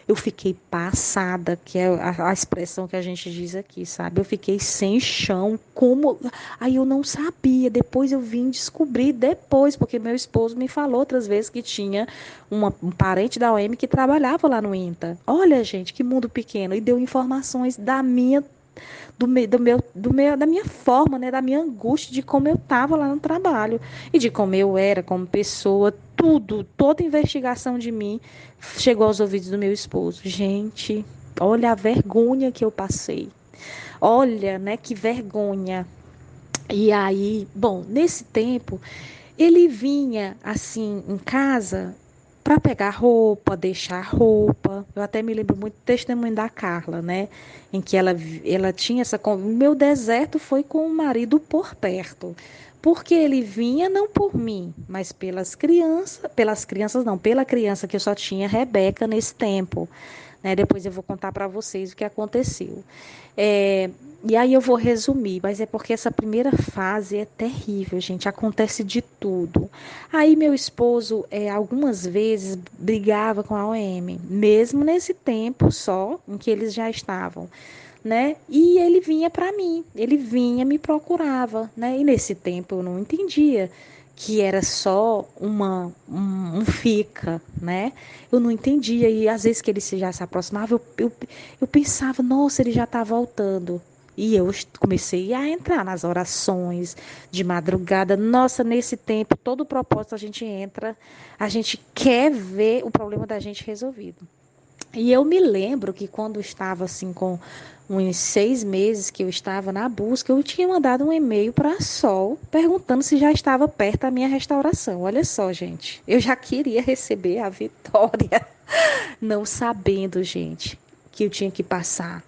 Eu fiquei passada, que é a expressão que a gente diz aqui, sabe? Eu fiquei sem chão, como. Aí eu não sabia, depois eu vim descobrir depois, porque meu esposo me falou outras vezes que tinha um parente da OM que trabalhava lá no INTA. Olha, gente, que mundo pequeno. E deu informações da minha forma, né, da minha angústia, de como eu estava lá no trabalho e de como eu era como pessoa, tudo, toda investigação de mim chegou aos ouvidos do meu esposo. Gente, olha a vergonha que eu passei. Olha, né, que vergonha. E aí, bom, nesse tempo, ele vinha assim em casa para pegar roupa, deixar roupa. Eu até me lembro muito do testemunho da Carla, né? Em que ela tinha essa. Meu deserto foi com o marido por perto. Porque ele vinha não por mim, mas pelas crianças não, pela criança que eu só tinha, Rebeca, nesse tempo. Né? Depois eu vou contar para vocês o que aconteceu. E aí eu vou resumir, mas é porque essa primeira fase é terrível, gente. Acontece de tudo. Aí meu esposo, algumas vezes, brigava com a OM, mesmo nesse tempo só em que eles já estavam, né? E ele vinha para mim, ele vinha, me procurava, né? E nesse tempo eu não entendia que era só um fica, né? Eu não entendia e às vezes que ele já se aproximava, eu pensava, nossa, ele já está voltando. E eu comecei a entrar nas orações de madrugada. Nossa, nesse tempo, todo propósito a gente entra, a gente quer ver o problema da gente resolvido. E eu me lembro que quando eu estava assim com uns 6 meses que eu estava na busca, eu tinha mandado um e-mail para a Sol perguntando se já estava perto a minha restauração. Olha só, gente, eu já queria receber a vitória, não sabendo, gente, que eu tinha que passar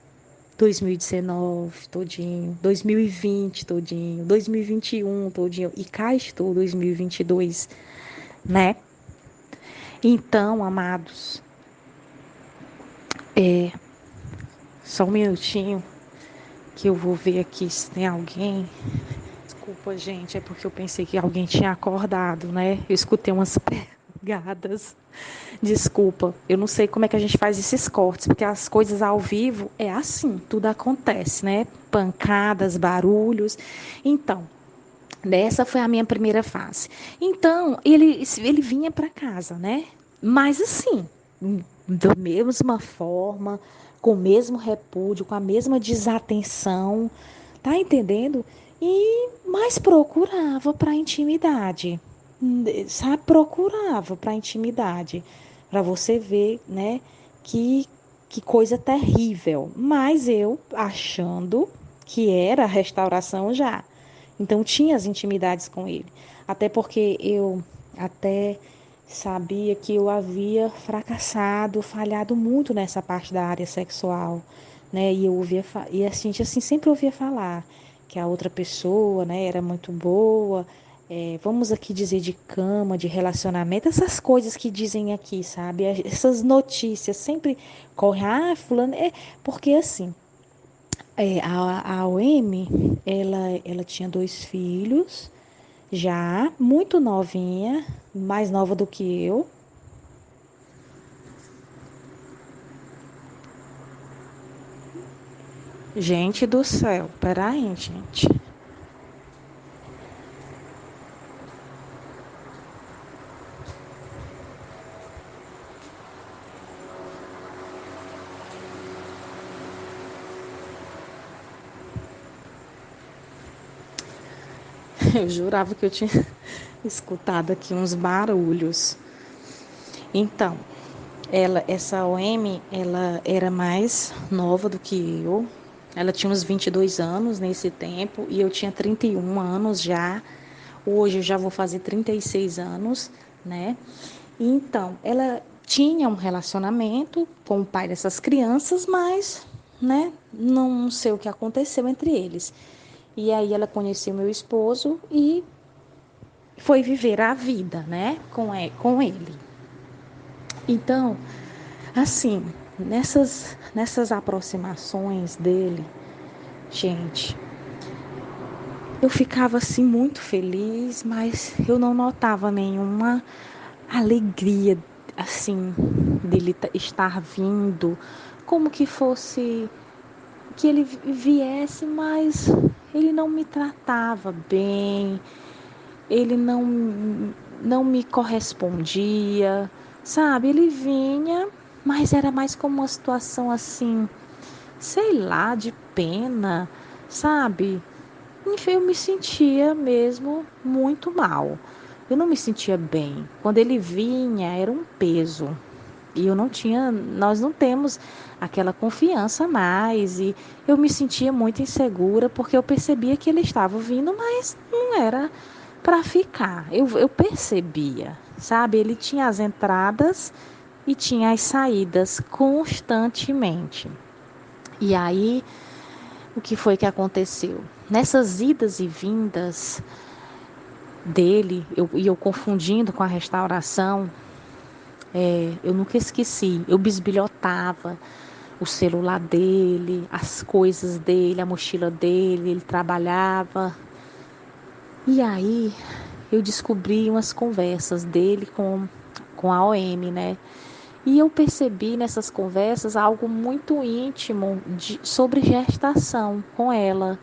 2019 todinho, 2020 todinho, 2021 todinho, e cá estou 2022, né? Então, amados, só um minutinho que eu vou ver aqui se tem alguém. Desculpa, gente, é porque eu pensei que alguém tinha acordado, né? Eu escutei umas pegadas. Desculpa, eu não sei como é que a gente faz esses cortes, porque as coisas ao vivo é assim, tudo acontece, né? Pancadas, barulhos. Então, dessa foi a minha primeira fase. Então, ele vinha para casa, né? Mas assim, da mesma forma, com o mesmo repúdio, com a mesma desatenção, tá entendendo? E mais procurava para intimidade, sabe? Procurava para intimidade, para você ver, né? Que que coisa terrível. Mas eu achando que era a restauração já. Então tinha as intimidades com ele. Até porque eu até sabia que eu havia fracassado, falhado muito nessa parte da área sexual, né? E eu ouvia e a gente assim sempre ouvia falar que a outra pessoa, né, era muito boa. Vamos aqui dizer de cama, de relacionamento, essas coisas que dizem aqui, sabe? Essas notícias sempre correm, fulano, porque assim, a OM, ela tinha 2 filhos, já muito novinha, mais nova do que eu. Gente do céu, peraí, gente. Eu jurava que eu tinha escutado aqui uns barulhos. Então, essa OM, ela era mais nova do que eu. Ela tinha uns 22 anos nesse tempo e eu tinha 31 anos já. Hoje eu já vou fazer 36 anos, né? Então, ela tinha um relacionamento com o pai dessas crianças, mas, né, não sei o que aconteceu entre eles. E aí ela conheceu meu esposo e foi viver a vida, né, com ele. Então, assim, nessas aproximações dele, gente, eu ficava assim muito feliz, mas eu não notava nenhuma alegria assim dele estar vindo, como que fosse que ele viesse, mas ele não me tratava bem, ele não me correspondia, sabe? Ele vinha, mas era mais como uma situação assim, sei lá, de pena, sabe? Enfim, eu me sentia mesmo muito mal. Eu não me sentia bem. Quando ele vinha, era um peso. E eu não tinha, nós não temos aquela confiança mais. E eu me sentia muito insegura porque eu percebia que ele estava vindo, mas não era para ficar. Eu percebia, sabe? Ele tinha as entradas e tinha as saídas constantemente. E aí, o que foi que aconteceu? Nessas idas e vindas dele, eu confundindo com a restauração, eu nunca esqueci. Eu bisbilhotava o celular dele, as coisas dele, a mochila dele, ele trabalhava. E aí eu descobri umas conversas dele com a OM, né? E eu percebi nessas conversas algo muito íntimo sobre gestação com ela.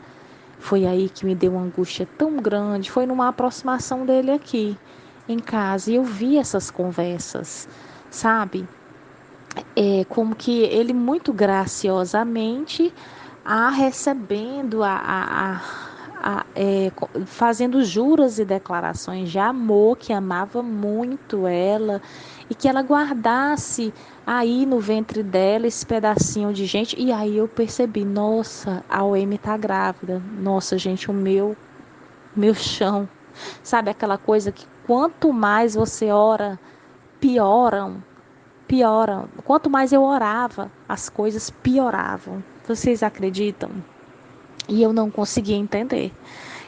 Foi aí que me deu uma angústia tão grande. Foi numa aproximação dele aqui em casa. E eu vi essas conversas, sabe? Como que ele muito graciosamente a recebendo, fazendo juras e declarações de amor, que amava muito ela e que ela guardasse aí no ventre dela esse pedacinho de gente. E aí eu percebi, nossa, a OM tá grávida. Nossa, gente, o meu chão. Sabe aquela coisa que quanto mais você ora, pioram, pioram. Quanto mais eu orava, as coisas pioravam. Vocês acreditam? E eu não conseguia entender.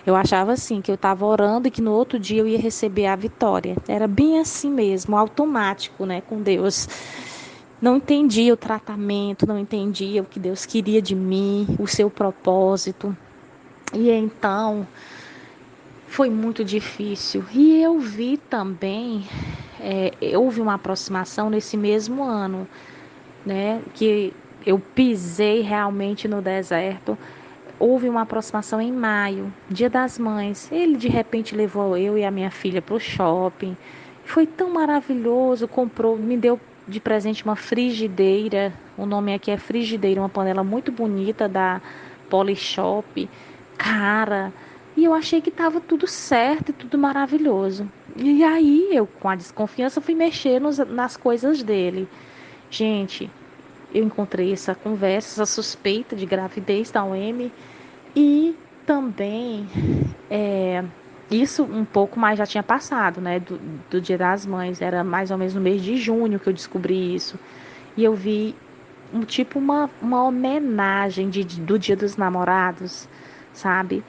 Eu achava assim, que eu estava orando e que no outro dia eu ia receber a vitória. Era bem assim mesmo, automático, né, com Deus. Não entendia o tratamento, não entendia o que Deus queria de mim, o seu propósito. E então foi muito difícil. E eu vi também, houve uma aproximação nesse mesmo ano, né, que eu pisei realmente no deserto. Houve uma aproximação em maio, Dia das Mães. Ele de repente levou eu e a minha filha para o shopping. Foi tão maravilhoso, comprou, me deu de presente uma frigideira. O nome aqui é frigideira, uma panela muito bonita da Polishop, cara. E eu achei que estava tudo certo e tudo maravilhoso. E aí eu, com a desconfiança, fui mexer nas coisas dele. Gente, eu encontrei essa conversa, essa suspeita de gravidez da OM e também isso um pouco mais já tinha passado, né? Do Dia das Mães, era mais ou menos no mês de junho que eu descobri isso. E eu vi uma homenagem do Dia dos Namorados, sabe?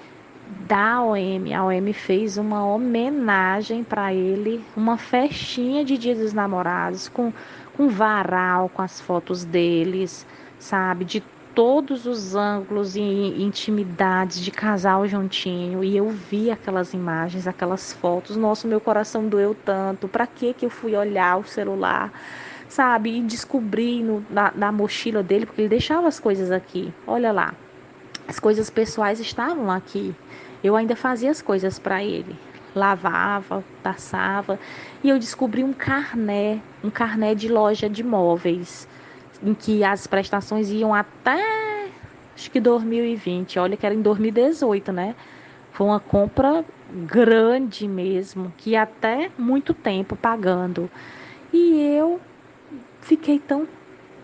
Da OM. A OM fez uma homenagem para ele, uma festinha de Dia dos Namorados, com varal, com as fotos deles, sabe? De todos os ângulos e intimidades de casal juntinho. E eu vi aquelas imagens, aquelas fotos. Nossa, meu coração doeu tanto. Para que eu fui olhar o celular? Sabe? E descobri na mochila dele, porque ele deixava as coisas aqui. Olha lá. As coisas pessoais estavam aqui. Eu ainda fazia as coisas para ele. Lavava, passava. E eu descobri um carné de loja de móveis, em que as prestações iam até, acho que 2020. Olha que era em 2018, né? Foi uma compra grande mesmo, que ia até muito tempo pagando. E eu fiquei tão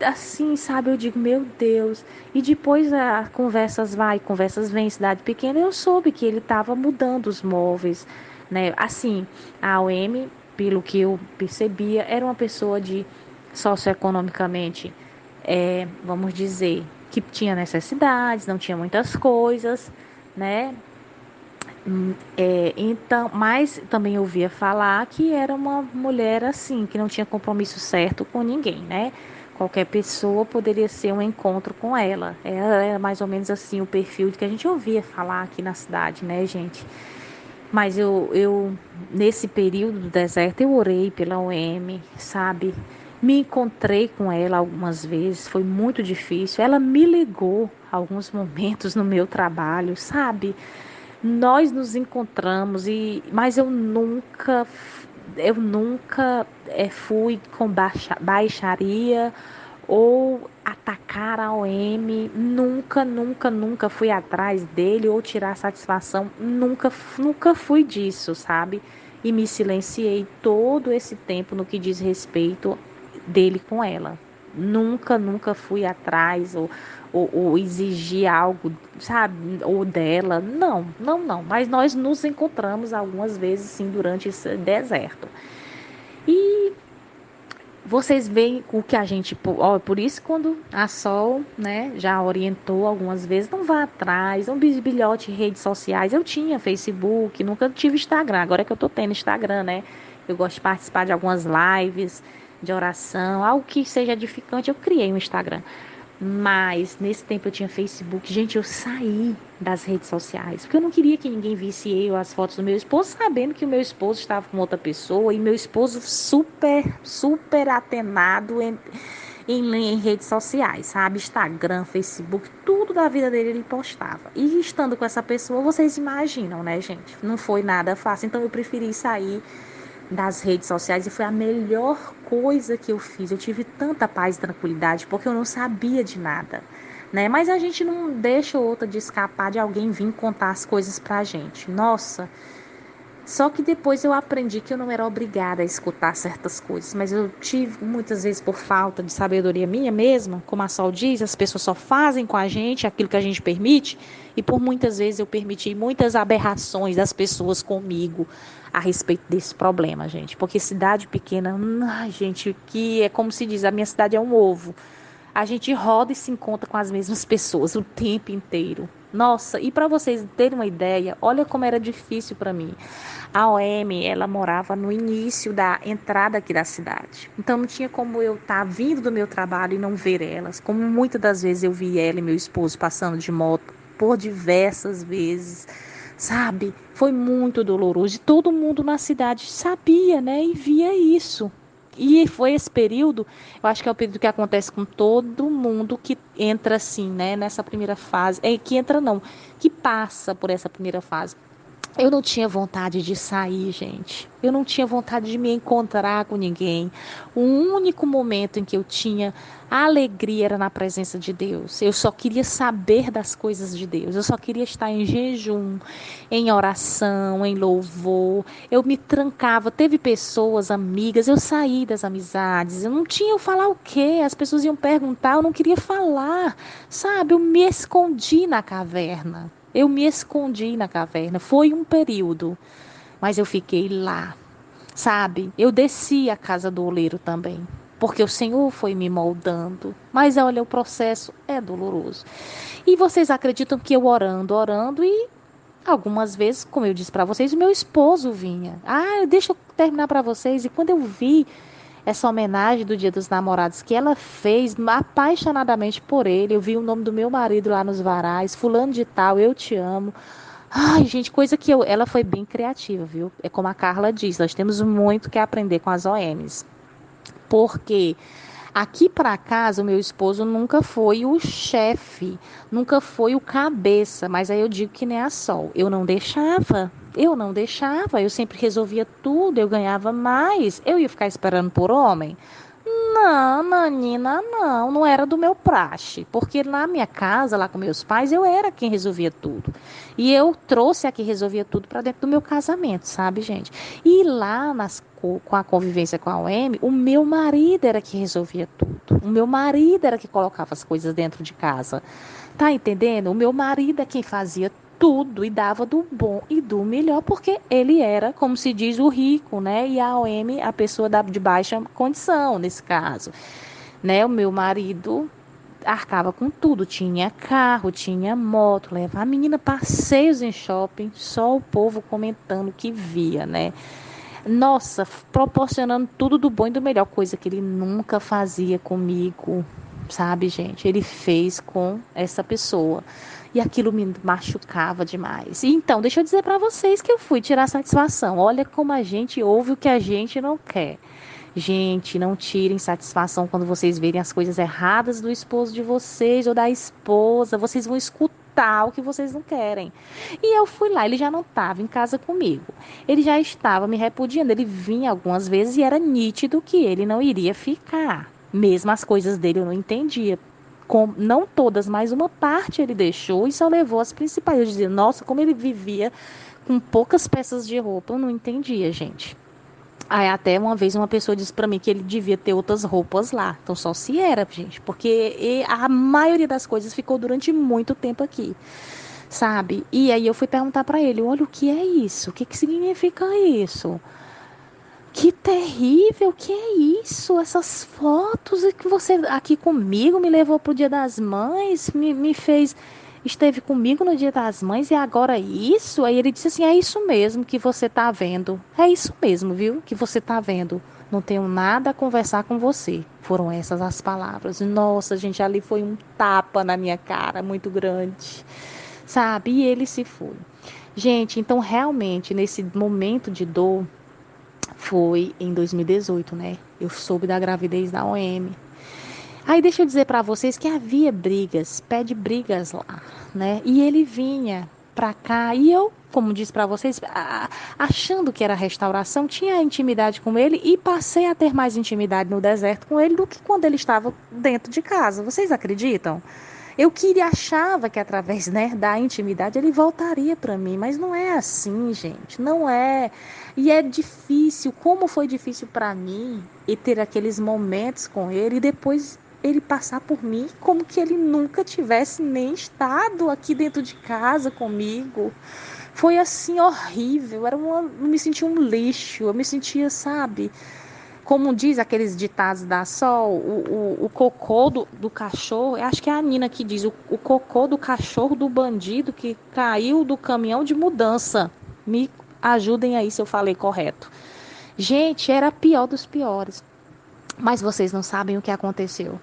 assim, sabe? Eu digo, meu Deus. E depois a conversas vai, conversas vem, cidade pequena, eu soube que ele estava mudando os móveis, né? Assim, a OM, pelo que eu percebia, era uma pessoa de socioeconomicamente, vamos dizer, que tinha necessidades, não tinha muitas coisas, né? Então, mas também ouvia falar que era uma mulher assim, que não tinha compromisso certo com ninguém, né? Qualquer pessoa poderia ser um encontro com ela. Era mais ou menos assim o perfil que a gente ouvia falar aqui na cidade, né, gente? Mas nesse período do deserto, eu orei pela OM, sabe? Me encontrei com ela algumas vezes, foi muito difícil. Ela me ligou alguns momentos no meu trabalho, sabe? Nós nos encontramos mas eu nunca fui com baixaria ou atacar a OM, nunca, nunca, nunca fui atrás dele ou tirar satisfação, nunca fui disso, sabe? E me silenciei todo esse tempo no que diz respeito dele com ela. Nunca, nunca fui atrás ou exigir algo, sabe? Ou dela. Não, não, não. Mas nós nos encontramos algumas vezes, sim, durante esse deserto. E vocês veem o que a gente, ó, por isso quando a Sol, né, já orientou algumas vezes, não vá atrás, não bisbilhote em redes sociais. Eu tinha Facebook, nunca tive Instagram, agora é que eu tô tendo Instagram, né? Eu gosto de participar de algumas lives de oração, algo que seja edificante, eu criei um Instagram. Mas nesse tempo eu tinha Facebook. Gente, eu saí das redes sociais, porque eu não queria que ninguém visse eu, as fotos do meu esposo, sabendo que o meu esposo estava com outra pessoa e meu esposo super, super atenado em redes sociais, sabe? Instagram, Facebook, tudo da vida dele ele postava. E estando com essa pessoa, vocês imaginam, né, gente? Não foi nada fácil, então eu preferi sair das redes sociais e foi a melhor coisa que eu fiz. Eu tive tanta paz e tranquilidade porque eu não sabia de nada, né? Mas a gente não deixa outra de escapar de alguém vir contar as coisas pra gente. Nossa, Só que depois eu aprendi que eu não era obrigada a escutar certas coisas, mas eu tive muitas vezes por falta de sabedoria minha mesma, como a Sol diz, as pessoas só fazem com a gente aquilo que a gente permite, e por muitas vezes eu permiti muitas aberrações das pessoas comigo a respeito desse problema, gente. Porque cidade pequena, ai, gente, que é como se diz, a minha cidade é um ovo. A gente roda e se encontra com as mesmas pessoas o tempo inteiro. Nossa, e para vocês terem uma ideia, olha como era difícil para mim. A OM, ela morava no início da entrada aqui da cidade. Então não tinha como eu estar vindo do meu trabalho e não ver elas. Como muitas das vezes eu vi ela e meu esposo passando de moto por diversas vezes. Sabe? Foi muito doloroso. E todo mundo na cidade sabia, né? E via isso. E foi esse período, eu acho que é o período que acontece com todo mundo que entra assim, né, nessa primeira fase. Que entra não, que passa por essa primeira fase. Eu não tinha vontade de sair, gente. Eu não tinha vontade de me encontrar com ninguém. O único momento em que eu tinha alegria era na presença de Deus. Eu só queria saber das coisas de Deus. Eu só queria estar em jejum, em oração, em louvor. Eu me trancava. Teve pessoas, amigas, eu saí das amizades. Eu não tinha eu falar o quê? As pessoas iam perguntar, eu não queria falar. Sabe? Eu me escondi na caverna. Eu me escondi na caverna. Foi um período, mas eu fiquei lá, sabe? Eu desci a casa do oleiro também, porque o Senhor foi me moldando. Mas olha, o processo é doloroso. E vocês acreditam que eu orando e algumas vezes, como eu disse para vocês, o meu esposo vinha. Ah, deixa eu terminar para vocês. E quando eu vi essa homenagem do Dia dos Namorados que ela fez apaixonadamente por ele. Eu vi o nome do meu marido lá nos varais, fulano de tal, eu te amo. Ai, gente, coisa que ela foi bem criativa, viu? É como a Carla diz, nós temos muito que aprender com as OMs. Porque aqui para casa, o meu esposo nunca foi o chefe, nunca foi o cabeça, mas aí eu digo que nem a Sol. Eu não deixava, eu sempre resolvia tudo, eu ganhava mais, eu ia ficar esperando por homem. Não, Nanina, não, não era do meu praxe, porque na minha casa, lá com meus pais, eu era quem resolvia tudo. E eu trouxe a que resolvia tudo para dentro do meu casamento, sabe, gente? E lá com a convivência com a OM, o meu marido era que resolvia tudo. O meu marido era que colocava as coisas dentro de casa. Tá entendendo? O meu marido é quem fazia tudo e dava do bom e do melhor, porque ele era, como se diz, o rico, né? E a OM, a pessoa de baixa condição, nesse caso, né? O meu marido arcava com tudo, tinha carro, tinha moto, levava a menina passeios em shopping, só o povo comentando que via, né? Nossa, proporcionando tudo do bom e do melhor, coisa que ele nunca fazia comigo, sabe, gente? Ele fez com essa pessoa. E aquilo me machucava demais. E então, deixa eu dizer para vocês que eu fui tirar satisfação. Olha como a gente ouve o que a gente não quer. Gente, não tirem satisfação quando vocês verem as coisas erradas do esposo de vocês ou da esposa. Vocês vão escutar o que vocês não querem. E eu fui lá, ele já não estava em casa comigo. Ele já estava me repudiando. Ele vinha algumas vezes e era nítido que ele não iria ficar. Mesmo as coisas dele eu não entendia. Não todas, mas uma parte ele deixou e só levou as principais. Eu dizia, nossa, como ele vivia com poucas peças de roupa. Eu não entendia, gente. Aí até uma vez uma pessoa disse pra mim que ele devia ter outras roupas lá. Então só se era, gente, porque a maioria das coisas ficou durante muito tempo aqui, sabe? E aí eu fui perguntar pra ele, olha, o que é isso? O que que significa isso? Que terrível, que é isso? Essas fotos que você aqui comigo me levou pro Dia das Mães, me fez, esteve comigo no Dia das Mães e agora isso? Aí ele disse assim, é isso mesmo que você tá vendo. É isso mesmo, viu? Que você tá vendo. Não tenho nada a conversar com você. Foram essas as palavras. Nossa, gente, ali foi um tapa na minha cara muito grande. Sabe? E ele se foi. Gente, então realmente nesse momento de dor foi em 2018, né? Eu soube da gravidez da OM. Aí deixa eu dizer para vocês que havia brigas, pé de brigas lá, né? E ele vinha pra cá e eu, como disse para vocês, achando que era restauração, tinha intimidade com ele e passei a ter mais intimidade no deserto com ele do que quando ele estava dentro de casa. Vocês acreditam? Eu achava que através, né, da intimidade ele voltaria para mim, mas não é assim, gente, não é. E é difícil, como foi difícil para mim e ter aqueles momentos com ele e depois ele passar por mim como que ele nunca tivesse nem estado aqui dentro de casa comigo. Foi assim horrível, eu me sentia um lixo, eu me sentia, sabe? Como diz aqueles ditados da Sol, o cocô do cachorro, acho que é a Nina que diz, o cocô do cachorro do bandido que caiu do caminhão de mudança. Me ajudem aí se eu falei correto. Gente, era pior dos piores. Mas vocês não sabem o que aconteceu.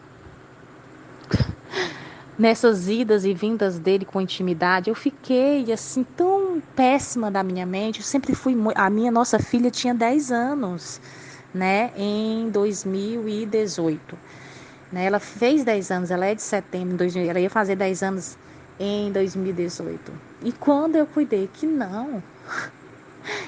Nessas idas e vindas dele com intimidade, eu fiquei assim tão péssima da minha mente. Eu sempre fui a minha nossa filha tinha 10 anos, né, em 2018. Né? Ela fez 10 anos, ela é de setembro de 2000, ela ia fazer 10 anos em 2018. E quando eu cuidei que não,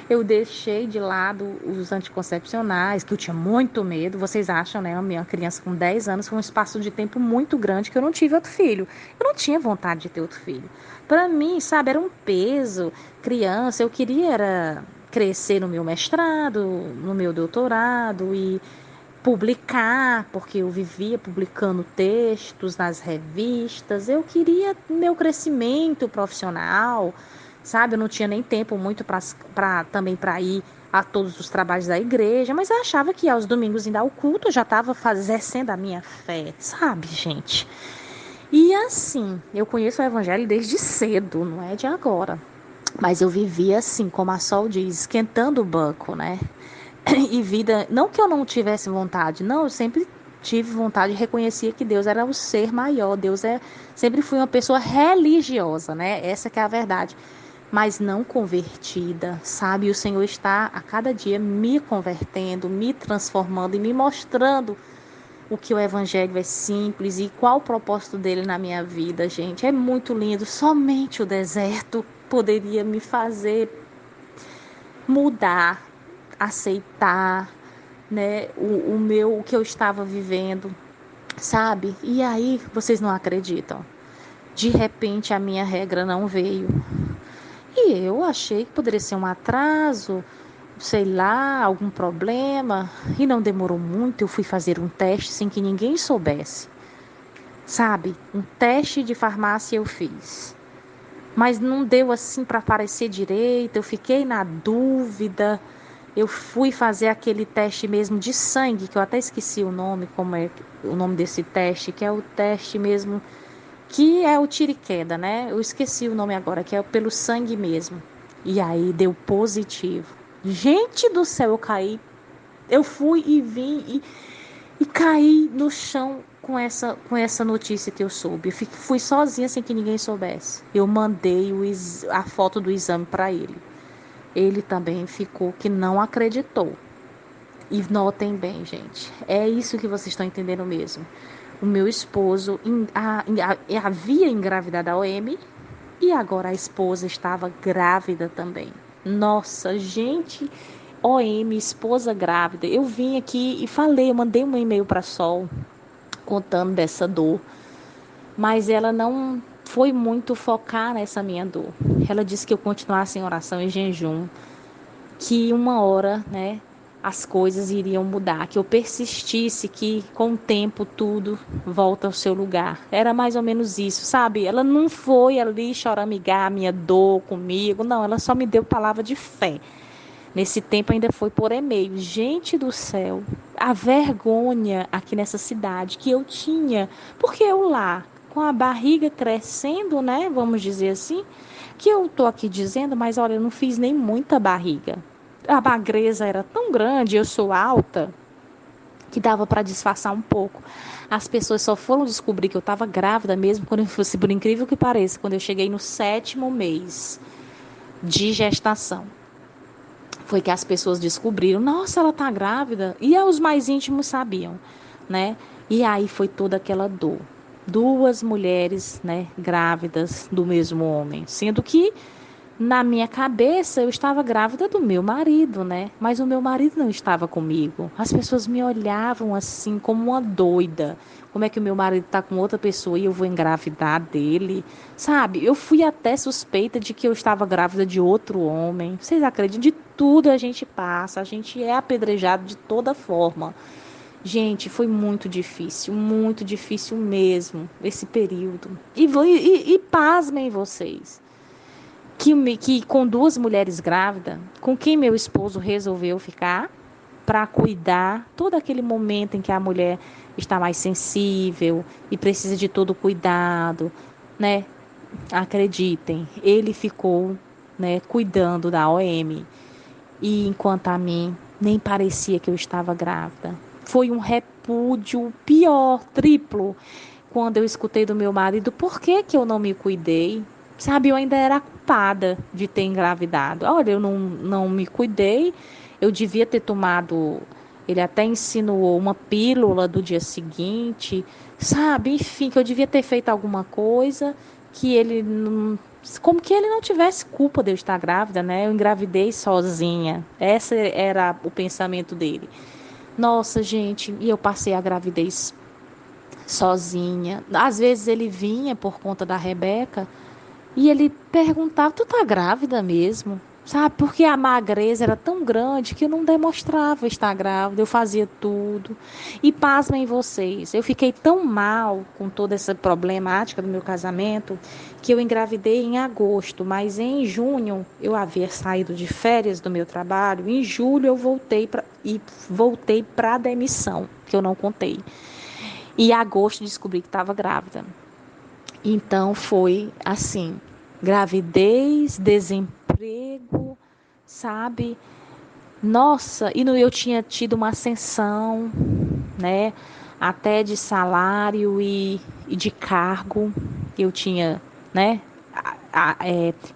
eu deixei de lado os anticoncepcionais, que eu tinha muito medo. Vocês acham, né? A minha criança com 10 anos foi um espaço de tempo muito grande que eu não tive outro filho. Eu não tinha vontade de ter outro filho. Para mim, sabe, era um peso. Criança, eu queria era crescer no meu mestrado, no meu doutorado e publicar, porque eu vivia publicando textos nas revistas. Eu queria meu crescimento profissional, sabe? Eu não tinha nem tempo muito também para ir a todos os trabalhos da igreja, mas eu achava que aos domingos indo ao culto eu já estava exercendo a minha fé, sabe, gente? E assim, eu conheço o evangelho desde cedo, não é de agora. Mas eu vivia assim, como a Sol diz, esquentando o banco, né? E vida, não que eu não tivesse vontade, não, eu sempre tive vontade e reconhecia que Deus era o ser maior, sempre fui uma pessoa religiosa, né? Essa que é a verdade, mas não convertida, sabe? E o Senhor está a cada dia me convertendo, me transformando e me mostrando o que o evangelho é simples e qual o propósito dele na minha vida, gente. É muito lindo, somente o deserto poderia me fazer mudar, aceitar, né, o que eu estava vivendo, sabe? E aí, vocês não acreditam. De repente, a minha regra não veio. E eu achei que poderia ser um atraso, sei lá, algum problema. E não demorou muito, eu fui fazer um teste sem que ninguém soubesse. Sabe? Um teste de farmácia eu fiz. Mas não deu assim para aparecer direito, eu fiquei na dúvida. Eu fui fazer aquele teste mesmo de sangue, que eu até esqueci o nome, como é o nome desse teste, que é o teste mesmo, que é o tiro e queda, né? Eu esqueci o nome agora, que é pelo sangue mesmo. E aí deu positivo. Gente do céu, eu fui e vim e caí no chão com essa notícia que eu soube. Fui sozinha sem que ninguém soubesse. Eu mandei a foto do exame para ele. Ele também ficou que não acreditou. E notem bem, gente, é isso que vocês estão entendendo mesmo. O meu esposo havia engravidado a OM e agora a esposa estava grávida também. Nossa, gente, OM, esposa grávida. Eu vim aqui e falei, eu mandei um e-mail para a Sol contando dessa dor, mas ela não foi muito focar nessa minha dor. Ela disse que eu continuasse em oração e jejum, que uma hora, né, as coisas iriam mudar, que eu persistisse, que com o tempo tudo volta ao seu lugar. Era mais ou menos isso, sabe? Ela não foi ali choramingar a minha dor comigo, não, ela só me deu palavra de fé. Nesse tempo ainda foi por e-mail. Gente do céu, a vergonha aqui nessa cidade que eu tinha, porque eu lá, com a barriga crescendo, né, vamos dizer assim, que eu tô aqui dizendo, mas olha, eu não fiz nem muita barriga. A magreza era tão grande, eu sou alta, que dava para disfarçar um pouco. As pessoas só foram descobrir que eu estava grávida mesmo, quando eu fosse, por incrível que pareça, quando eu cheguei no 7º mês de gestação. Foi que as pessoas descobriram, nossa, ela tá grávida. E os mais íntimos sabiam, né? E aí foi toda aquela dor. Duas mulheres, né, grávidas do mesmo homem. Sendo que Na minha cabeça, eu estava grávida do meu marido, né? Mas o meu marido não estava comigo. As pessoas me olhavam assim como uma doida. Como é que o meu marido está com outra pessoa e eu vou engravidar dele? Sabe? Eu fui até suspeita de que eu estava grávida de outro homem. Vocês acreditam? De tudo a gente passa, a gente é apedrejado de toda forma. Gente, foi muito difícil mesmo esse período. E pasmem vocês que com duas mulheres grávidas, com quem meu esposo resolveu ficar para cuidar todo aquele momento em que a mulher está mais sensível e precisa de todo cuidado, né? Acreditem, ele ficou, né, cuidando da OM e enquanto a mim nem parecia que eu estava grávida. Foi um repúdio pior, triplo, quando eu escutei do meu marido por que que eu não me cuidei. Sabe, eu ainda era culpada de ter engravidado. Olha, eu não me cuidei, eu devia ter tomado. Ele até insinuou uma pílula do dia seguinte, sabe? Enfim, que eu devia ter feito alguma coisa que ele não. Como que ele não tivesse culpa de eu estar grávida, né? Eu engravidei sozinha. Esse era o pensamento dele. Nossa, gente, e eu passei a gravidez sozinha. Às vezes ele vinha por conta da Rebeca e ele perguntava: Tu tá grávida mesmo? Sabe? Porque a magreza era tão grande que eu não demonstrava estar grávida, eu fazia tudo. E pasmem vocês, eu fiquei tão mal com toda essa problemática do meu casamento que eu engravidei em agosto, mas em junho eu havia saído de férias do meu trabalho. Em julho eu voltei para a demissão, que eu não contei. E em agosto descobri que estava grávida. Então foi assim, gravidez, desemprego, sabe? Nossa, eu tinha tido uma ascensão, né? Até de salário e de cargo. Eu tinha, né?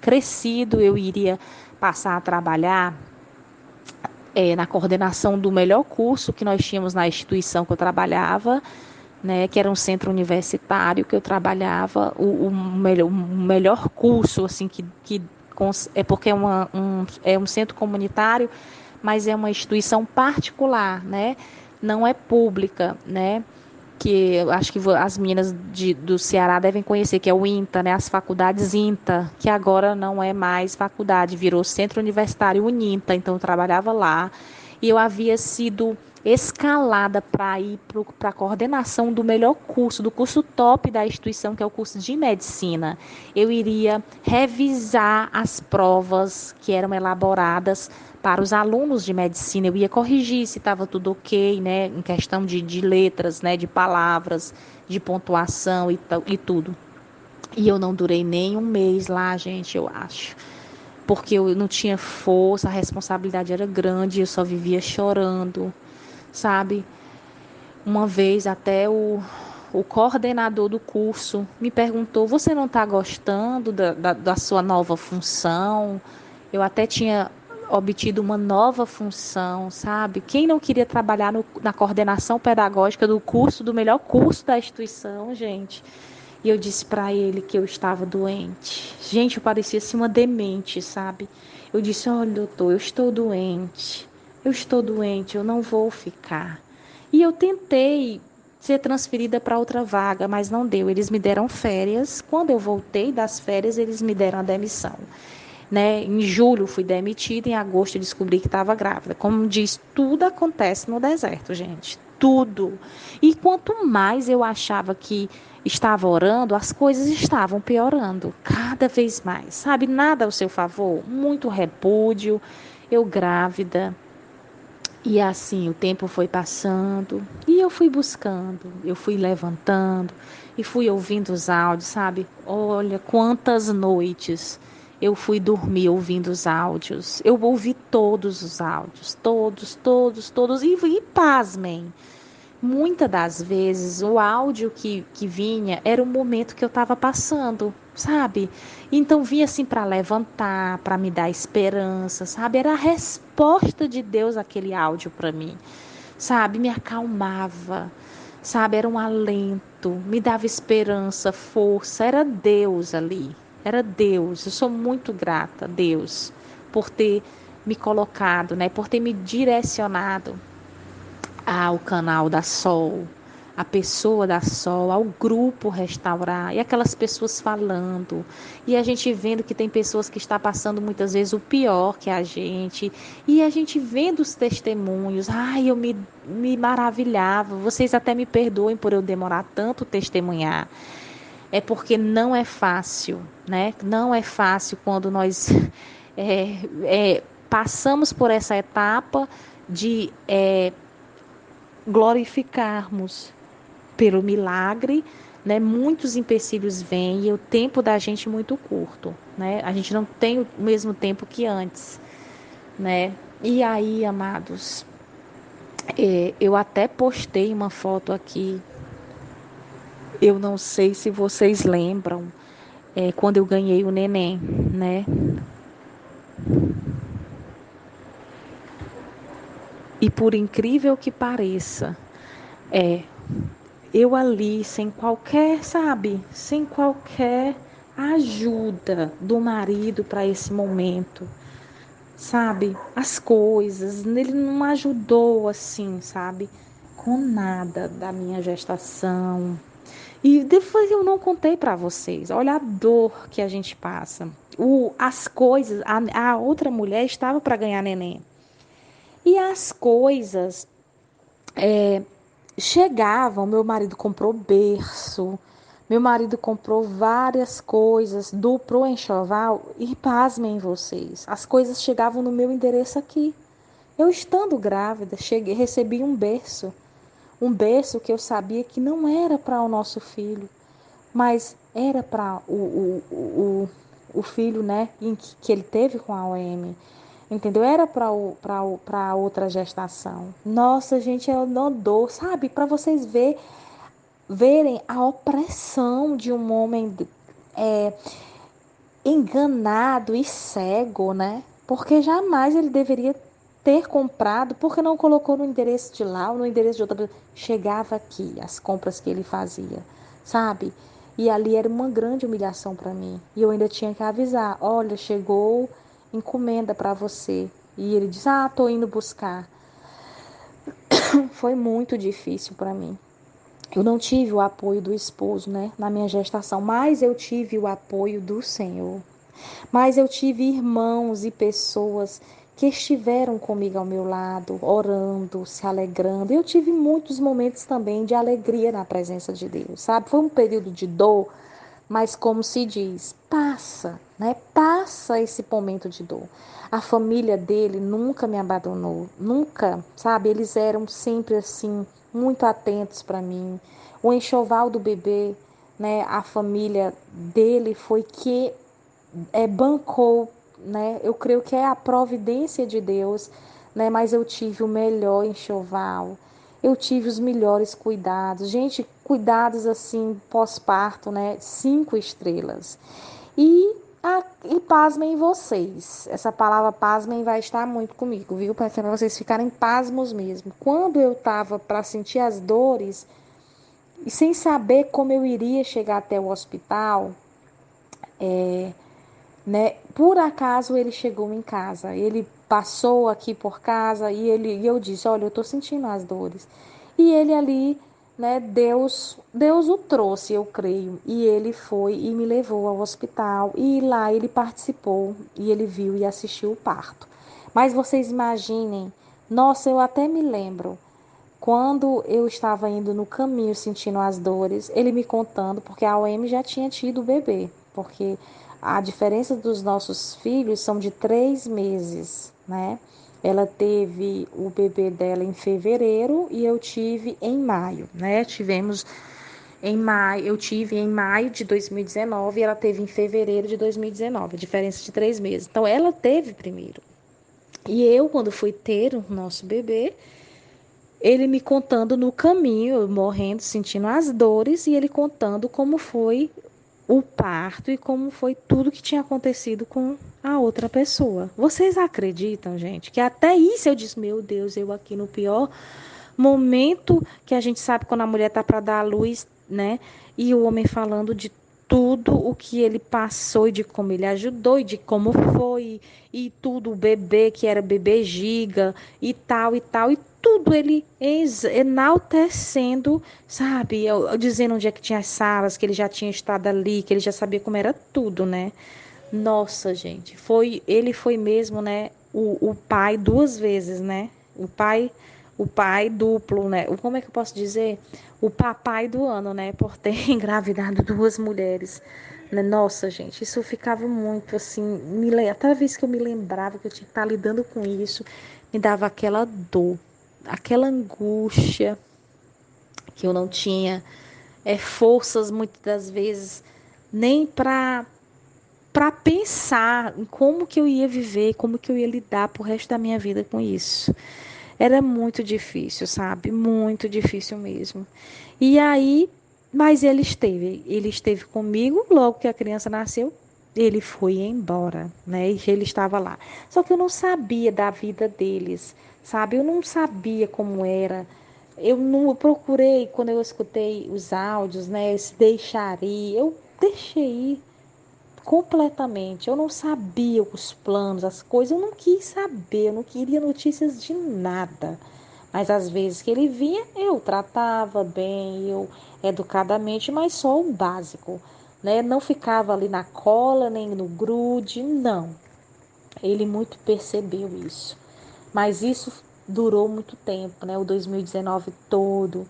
Crescido, eu iria passar a trabalhar na coordenação do melhor curso que nós tínhamos na instituição que eu trabalhava, né, que era um centro universitário que eu trabalhava, o melhor curso, assim, é porque é um centro comunitário, mas é uma instituição particular, né, não é pública, né, que eu acho que as meninas do Ceará devem conhecer, que é o INTA, né, as faculdades INTA, que agora não é mais faculdade, virou Centro Universitário Uninta, então eu trabalhava lá, e eu havia sido escalada para ir para a coordenação do melhor curso, do curso top da instituição, que é o curso de medicina. Eu iria revisar as provas que eram elaboradas para os alunos de medicina. Eu ia corrigir se estava tudo ok, né, em questão de letras, né, de palavras, de pontuação e tudo. E eu não durei nem um mês lá, gente, eu acho. Porque eu não tinha força, a responsabilidade era grande, eu só vivia chorando, sabe? Uma vez até o coordenador do curso me perguntou: Você não está gostando da sua nova função? Eu até tinha obtido uma nova função, sabe? Quem não queria trabalhar na coordenação pedagógica do curso, do melhor curso da instituição, gente? E eu disse para ele que eu estava doente. Gente, eu parecia assim uma demente, sabe? Eu disse: Olha, doutor, eu estou doente. Eu estou doente, eu não vou ficar. E eu tentei ser transferida para outra vaga, mas não deu. Eles me deram férias. Quando eu voltei das férias, eles me deram a demissão. Né? Em julho fui demitida, em agosto eu descobri que estava grávida. Como diz, tudo acontece no deserto, gente. Tudo. E quanto mais eu achava que estava orando, as coisas estavam piorando cada vez mais. Sabe, nada ao seu favor, muito repúdio, eu grávida. E assim o tempo foi passando e eu fui buscando, eu fui levantando e fui ouvindo os áudios, sabe? Olha quantas noites eu fui dormir ouvindo os áudios. Eu ouvi todos os áudios, todos. E pasmem, muitas das vezes o áudio que vinha era o momento que eu estava passando, sabe? Então vinha assim para levantar, para me dar esperança, sabe? Era a resposta de Deus aquele áudio para mim, sabe? Me acalmava, sabe? Era um alento, me dava esperança, força, era Deus ali, Era Deus. Eu sou muito grata a Deus por ter me colocado, né, por ter me direcionado ao canal da Sol, a pessoa da Sol, ao grupo Restaurar, e aquelas pessoas falando, e a gente vendo que tem pessoas que estão passando muitas vezes o pior que a gente, e a gente vendo os testemunhos, ai, me maravilhava, vocês até me perdoem por eu demorar tanto testemunhar, é porque não é fácil, né? Não é fácil quando nós passamos por essa etapa de glorificarmos pelo milagre, né? Muitos empecilhos vêm e o tempo da gente é muito curto, né? A gente não tem o mesmo tempo que antes, né? E aí, amados, eu até postei uma foto aqui. Eu não sei se vocês lembram, quando eu ganhei o neném, né? E por incrível que pareça, é, eu ali, sem qualquer, sabe, sem qualquer ajuda do marido para esse momento, sabe? As coisas, ele não ajudou assim, sabe? Com nada da minha gestação. E depois eu não contei para vocês. Olha a dor que a gente passa. As coisas, a outra mulher estava para ganhar neném. E as coisas chegavam, meu marido comprou berço, meu marido comprou várias coisas pro enxoval e pasmem vocês, as coisas chegavam no meu endereço aqui. Eu estando grávida, recebi um berço que eu sabia que não era para o nosso filho, mas era para o filho, né, que ele teve com a OM. Entendeu? Era para outra gestação. Nossa, gente, é uma dor, sabe? Para vocês verem a opressão de um homem é, enganado e cego, né? Porque jamais ele deveria ter comprado, porque não colocou no endereço de lá ou no endereço de outra pessoa. Chegava aqui as compras que ele fazia, sabe? E ali era uma grande humilhação para mim. E eu ainda tinha que avisar: olha, chegou encomenda para você. E ele diz: ah, tô indo buscar. Foi muito difícil para mim. Eu não tive o apoio do esposo, né, na minha gestação, mas eu tive o apoio do Senhor. Mas eu tive irmãos e pessoas que estiveram comigo ao meu lado, orando, se alegrando. Eu tive muitos momentos também de alegria na presença de Deus, sabe? Foi um período de dor, mas como se diz, passa, né? Passa esse momento de dor. A família dele nunca me abandonou, nunca, sabe? Eles eram sempre assim, muito atentos para mim. O enxoval do bebê, né? A família dele foi que bancou, né? Eu creio que é a providência de Deus, né? Mas eu tive o melhor enxoval, eu tive os melhores cuidados, gente, cuidados assim pós-parto, né? 5 estrelas. E pasmem vocês. Essa palavra pasmem vai estar muito comigo, viu? Para vocês ficarem pasmos mesmo. Quando eu estava para sentir as dores e sem saber como eu iria chegar até o hospital, né? Por acaso ele chegou em casa, ele passou aqui por casa e eu disse, olha, eu estou sentindo as dores. E ele ali, né? Deus o trouxe, eu creio, e ele foi e me levou ao hospital e lá ele participou e ele viu e assistiu o parto. Mas vocês imaginem, nossa, eu até me lembro. Quando eu estava indo no caminho sentindo as dores, ele me contando, porque a OM já tinha tido o bebê, porque a diferença dos nossos filhos são de 3 meses, né? Ela teve o bebê dela em fevereiro e eu tive em maio, né? Tivemos em maio, eu tive em maio de 2019 e ela teve em fevereiro de 2019, a diferença de 3 meses. Então ela teve primeiro. E eu, quando fui ter o nosso bebê, ele me contando no caminho, eu morrendo, sentindo as dores, e ele contando como foi o parto e como foi tudo que tinha acontecido com a outra pessoa. Vocês acreditam, gente, que até isso eu disse, meu Deus, eu aqui no pior momento que a gente sabe quando a mulher tá para dar a luz, né? E o homem falando de tudo o que ele passou e de como ele ajudou e de como foi e tudo, o bebê que era bebê giga e tal, e tudo ele enaltecendo, sabe? Eu dizendo onde é que tinha as salas, que ele já tinha estado ali, que ele já sabia como era tudo, né? Nossa, gente, ele foi mesmo, né, o pai duas vezes, né? O pai duplo, né? Como é que eu posso dizer? O papai do ano, né? Por ter engravidado duas mulheres. Né? Nossa, gente, isso ficava muito assim, cada vez que eu me lembrava que eu tinha que estar lidando com isso, me dava aquela dor, aquela angústia que eu não tinha forças muitas das vezes nem para pensar em como que eu ia viver, como que eu ia lidar pro resto da minha vida com isso. Era muito difícil, sabe? Muito difícil mesmo. E aí, mas ele esteve comigo logo que a criança nasceu. Ele foi embora, né? E ele estava lá. Só que eu não sabia da vida deles, sabe? Eu não sabia como era. Eu procurei, quando eu escutei os áudios, né? Esse deixar ir, eu deixei ir completamente. Eu não sabia os planos, as coisas, eu não quis saber, eu não queria notícias de nada. Mas às vezes que ele vinha, eu tratava bem, eu educadamente, mas só o básico, né? Não ficava ali na cola, nem no grude, não. Ele muito percebeu isso. Mas isso durou muito tempo, né? O 2019 todo.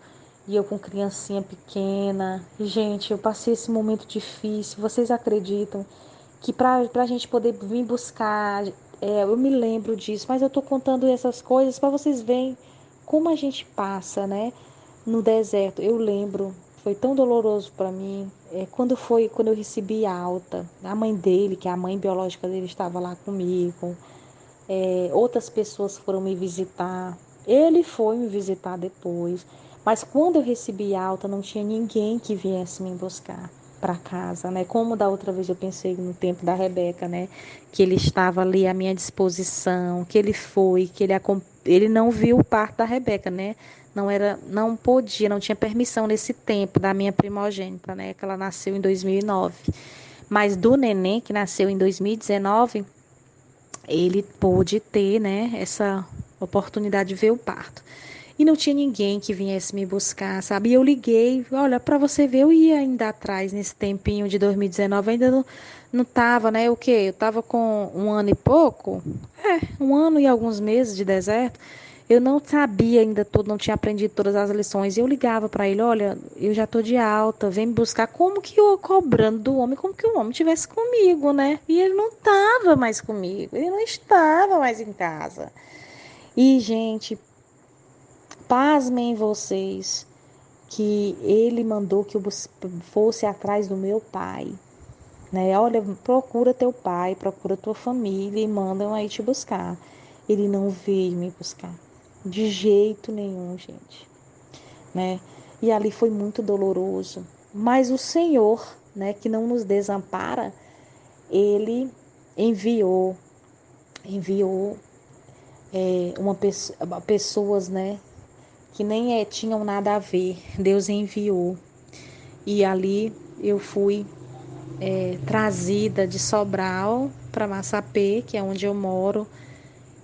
E eu com criancinha pequena. E, gente, eu passei esse momento difícil. Vocês acreditam que para a gente poder vir buscar, eu me lembro disso, mas eu tô contando essas coisas para vocês verem como a gente passa, né? No deserto. Eu lembro, foi tão doloroso para mim. Quando eu recebi alta, a mãe dele, que é a mãe biológica dele, estava lá comigo. Outras pessoas foram me visitar. Ele foi me visitar depois. Mas quando eu recebi alta, não tinha ninguém que viesse me buscar para casa, né? Como da outra vez eu pensei no tempo da Rebeca, né? Que ele estava ali à minha disposição, que ele foi, ele não viu o parto da Rebeca, né? Não podia, não tinha permissão nesse tempo da minha primogênita, né? Que ela nasceu em 2009. Mas do neném que nasceu em 2019, ele pôde ter, né, essa oportunidade de ver o parto. E não tinha ninguém que viesse me buscar, sabe? E eu liguei, olha, para você ver, eu ia ainda atrás nesse tempinho de 2019, ainda não tava, né? O quê? Eu tava com um ano e pouco, um ano e alguns meses de deserto. Eu não sabia ainda tudo, não tinha aprendido todas as lições. E eu ligava para ele, olha, eu já tô de alta, vem me buscar. Como que eu cobrando do homem, como que o homem tivesse comigo, né? E ele não estava mais comigo, ele não estava mais em casa. E, gente, pasmem vocês que ele mandou que eu fosse atrás do meu pai, né? Olha, procura teu pai, procura tua família e mandam aí te buscar. Ele não veio me buscar, de jeito nenhum, gente, né? E ali foi muito doloroso. Mas o Senhor, né, que não nos desampara, ele enviou, enviou pessoas, né, que nem tinham nada a ver. Deus enviou. E ali eu fui trazida de Sobral para Massapê, que é onde eu moro,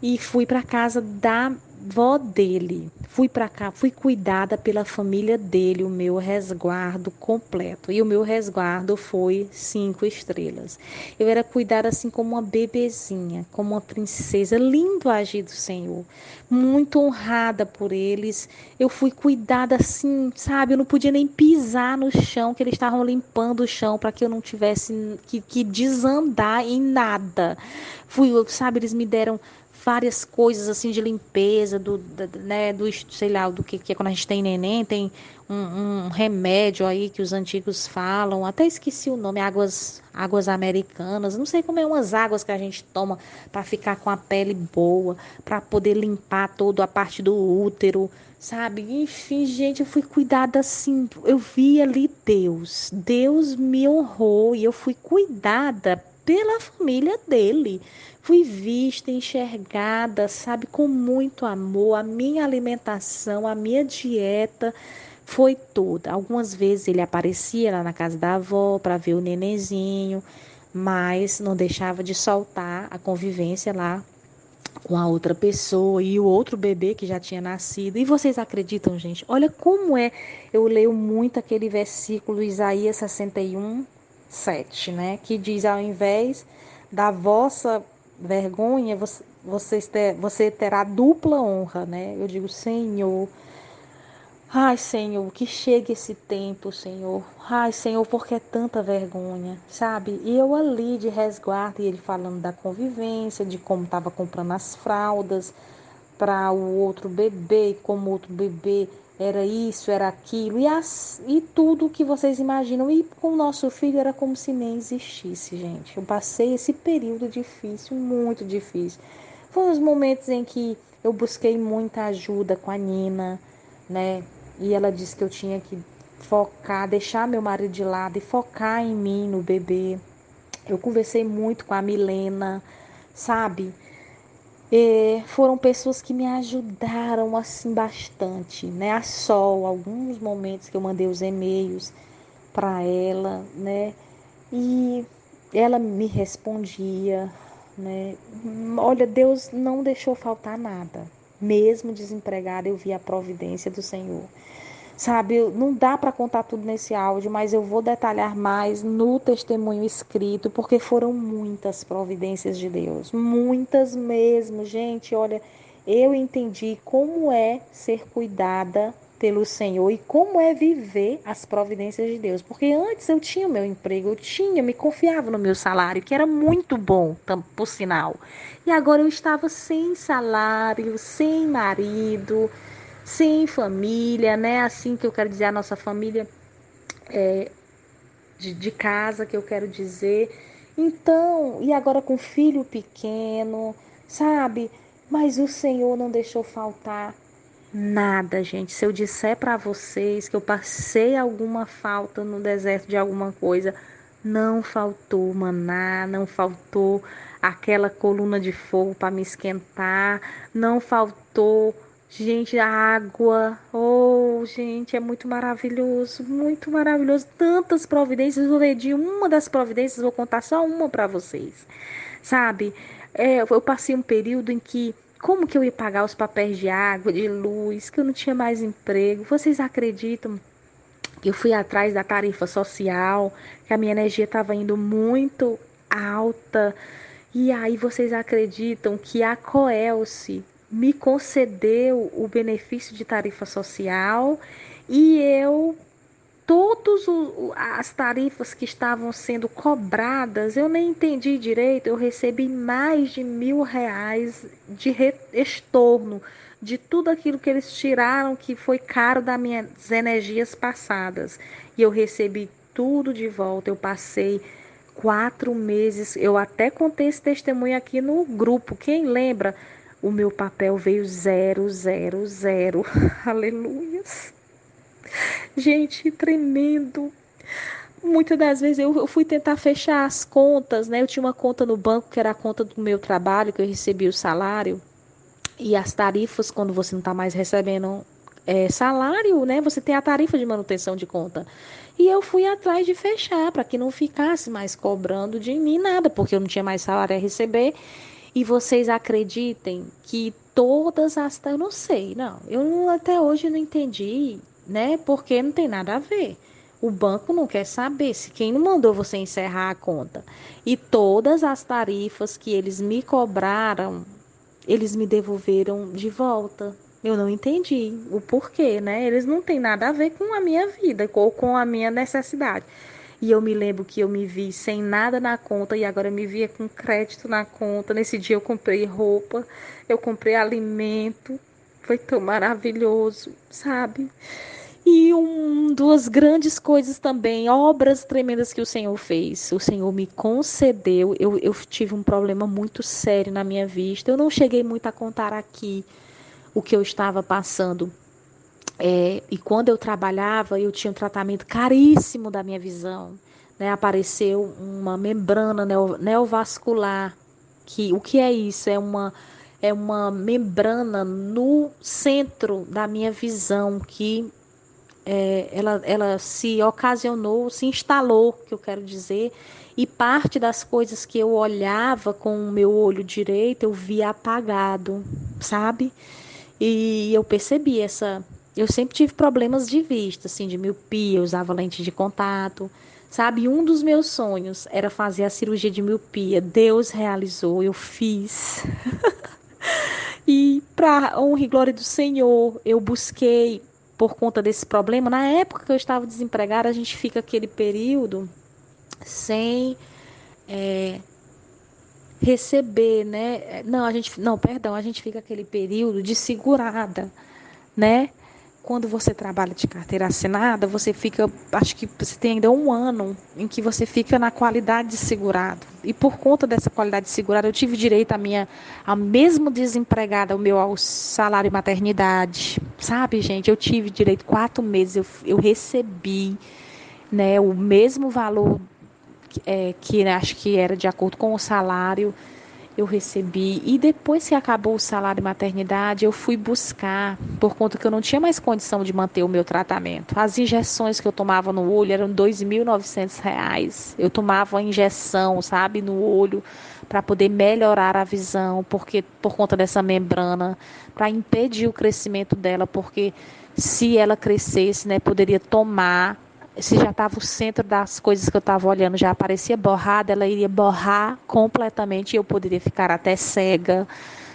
e fui para casa da vó dele. Fui para cá, fui cuidada pela família dele, o meu resguardo completo. E o meu resguardo foi 5 estrelas. Eu era cuidada assim como uma bebezinha, como uma princesa. Lindo agir do Senhor. Muito honrada por eles. Eu fui cuidada assim, sabe? Eu não podia nem pisar no chão, que eles estavam limpando o chão para que eu não tivesse que desandar em nada. Sabe, eles me deram várias coisas assim de limpeza, né, sei lá, do que é quando a gente tem neném, tem um remédio aí que os antigos falam, até esqueci o nome, águas americanas, não sei como é, umas águas que a gente toma para ficar com a pele boa, para poder limpar toda a parte do útero, sabe? Enfim, gente, eu fui cuidada assim, eu vi ali Deus me honrou e eu fui cuidada pela família dele. Fui vista, enxergada, sabe, com muito amor. A minha alimentação, a minha dieta Foi toda. Algumas vezes ele aparecia lá na casa da avó para ver o nenenzinho, mas não deixava de soltar a convivência lá com a outra pessoa e o outro bebê que já tinha nascido. E vocês acreditam, gente? Olha como é. Eu leio muito aquele versículo Isaías 61, 7, né? Que diz: ao invés da vossa vergonha, você terá dupla honra, né? Eu digo, Senhor. Ai, Senhor, que chegue esse tempo, Senhor. Ai, Senhor, porque é tanta vergonha, sabe? E eu ali de resguardo, e ele falando da convivência, de como estava comprando as fraldas para o outro bebê, e como o outro bebê era isso, era aquilo, e tudo que vocês imaginam. E com o nosso filho era como se nem existisse, gente. Eu passei esse período difícil, muito difícil. Foram os momentos em que eu busquei muita ajuda com a Nina, né? E ela disse que eu tinha que focar, deixar meu marido de lado e focar em mim, no bebê. Eu conversei muito com a Milena, sabe? E foram pessoas que me ajudaram assim bastante, né? A Sol, alguns momentos que eu mandei os e-mails para ela, né? E ela me respondia, né? Olha, Deus não deixou faltar nada. Mesmo desempregada, eu vi a providência do Senhor. Sabe, não dá para contar tudo nesse áudio, mas eu vou detalhar mais no testemunho escrito, porque foram muitas providências de Deus, muitas mesmo, gente. Olha, eu entendi como é ser cuidada pelo Senhor e como é viver as providências de Deus, porque antes eu tinha o meu emprego, me confiava no meu salário, que era muito bom, por sinal. E agora eu estava sem salário, sem marido, sem família, né? Assim que eu quero dizer, a nossa família de casa, que eu quero dizer. Então, e agora com filho pequeno, sabe? Mas o Senhor não deixou faltar nada, gente. Se eu disser para vocês que eu passei alguma falta no deserto de alguma coisa, não faltou maná, não faltou aquela coluna de fogo para me esquentar, não faltou, gente, a água. Oh, gente, é muito maravilhoso, muito maravilhoso. Tantas providências. Vou ver de uma das providências, vou contar só uma para vocês, sabe? Eu passei um período em que como que eu ia pagar os papéis de água, de luz, que eu não tinha mais emprego? Vocês acreditam que eu fui atrás da tarifa social, que a minha energia estava indo muito alta? E aí vocês acreditam que a Coelce me concedeu o benefício de tarifa social e eu todas as tarifas que estavam sendo cobradas, eu nem entendi direito, eu recebi mais de R$ 1.000 de estorno de tudo aquilo que eles tiraram que foi caro das minhas energias passadas. E eu recebi tudo de volta. Eu passei 4 meses, eu até contei esse testemunho aqui no grupo. Quem lembra? O meu papel veio 000. Aleluias. Gente, tremendo. Muitas das vezes eu fui tentar fechar as contas, né? Eu tinha uma conta no banco que era a conta do meu trabalho, que eu recebia o salário. E as tarifas, quando você não está mais recebendo salário, né? Você tem a tarifa de manutenção de conta. E eu fui atrás de fechar, para que não ficasse mais cobrando de mim nada, porque eu não tinha mais salário a receber. E vocês acreditem que todas as. Eu não sei, não. Eu até hoje não entendi, né? Porque não tem nada a ver. O banco não quer saber se quem não mandou você encerrar a conta. E todas as tarifas que eles me cobraram, eles me devolveram de volta. Eu não entendi o porquê, né? Eles não têm nada a ver com a minha vida ou com a minha necessidade. E eu me lembro que eu me vi sem nada na conta e agora eu me via com crédito na conta. Nesse dia eu comprei roupa, eu comprei alimento. Foi tão maravilhoso, sabe? E duas grandes coisas também, obras tremendas que o Senhor fez. O Senhor me concedeu. Eu tive um problema muito sério na minha vista. Eu não cheguei muito a contar aqui o que eu estava passando. E quando eu trabalhava, eu tinha um tratamento caríssimo da minha visão. Né? Apareceu uma membrana neovascular. O que é isso? É uma membrana no centro da minha visão que ela se ocasionou, se instalou, que eu quero dizer, e parte das coisas que eu olhava com o meu olho direito, eu via apagado, sabe? E eu percebi eu sempre tive problemas de vista, assim, de miopia, eu usava lente de contato, sabe? E um dos meus sonhos era fazer a cirurgia de miopia. Deus realizou, eu fiz. E para honra e glória do Senhor, eu busquei por conta desse problema. Na época que eu estava desempregada, a gente fica aquele período sem receber, né? Não, perdão, a gente fica aquele período de segurada, né? Quando você trabalha de carteira assinada, você fica, acho que você tem ainda um ano em que você fica na qualidade de segurado. E por conta dessa qualidade de segurado, eu tive direito a mesmo desempregada, o meu ao salário maternidade. Sabe, gente, eu tive direito 4 meses, eu recebi, né, o mesmo valor que acho que era de acordo com o salário, eu recebi. E depois que acabou o salário de maternidade, eu fui buscar, por conta que eu não tinha mais condição de manter o meu tratamento. As injeções que eu tomava no olho eram R$ 2.900. Eu tomava injeção, sabe, no olho, para poder melhorar a visão, porque por conta dessa membrana, para impedir o crescimento dela, porque se ela crescesse, né, poderia tomar, se já estava o centro das coisas que eu estava olhando, já aparecia borrada, ela iria borrar completamente e eu poderia ficar até cega,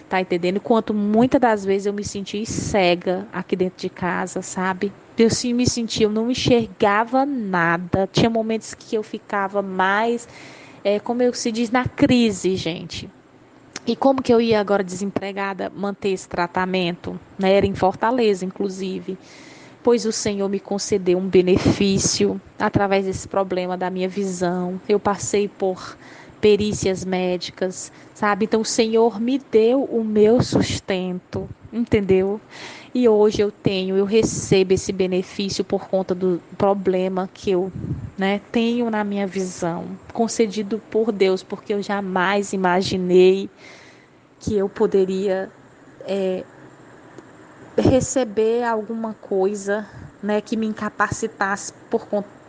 tá entendendo? Enquanto muitas das vezes eu me senti cega aqui dentro de casa, sabe? Eu sim me sentia, eu não enxergava nada. Tinha momentos que eu ficava mais, como eu se diz, na crise, gente. E como que eu ia agora desempregada manter esse tratamento? Né? Era em Fortaleza, inclusive. Pois o Senhor me concedeu um benefício através desse problema da minha visão. Eu passei por perícias médicas, sabe? Então o Senhor me deu o meu sustento, entendeu? E hoje eu recebo esse benefício por conta do problema que eu, né, tenho na minha visão, concedido por Deus, porque eu jamais imaginei que eu poderia receber alguma coisa, né, que me incapacitasse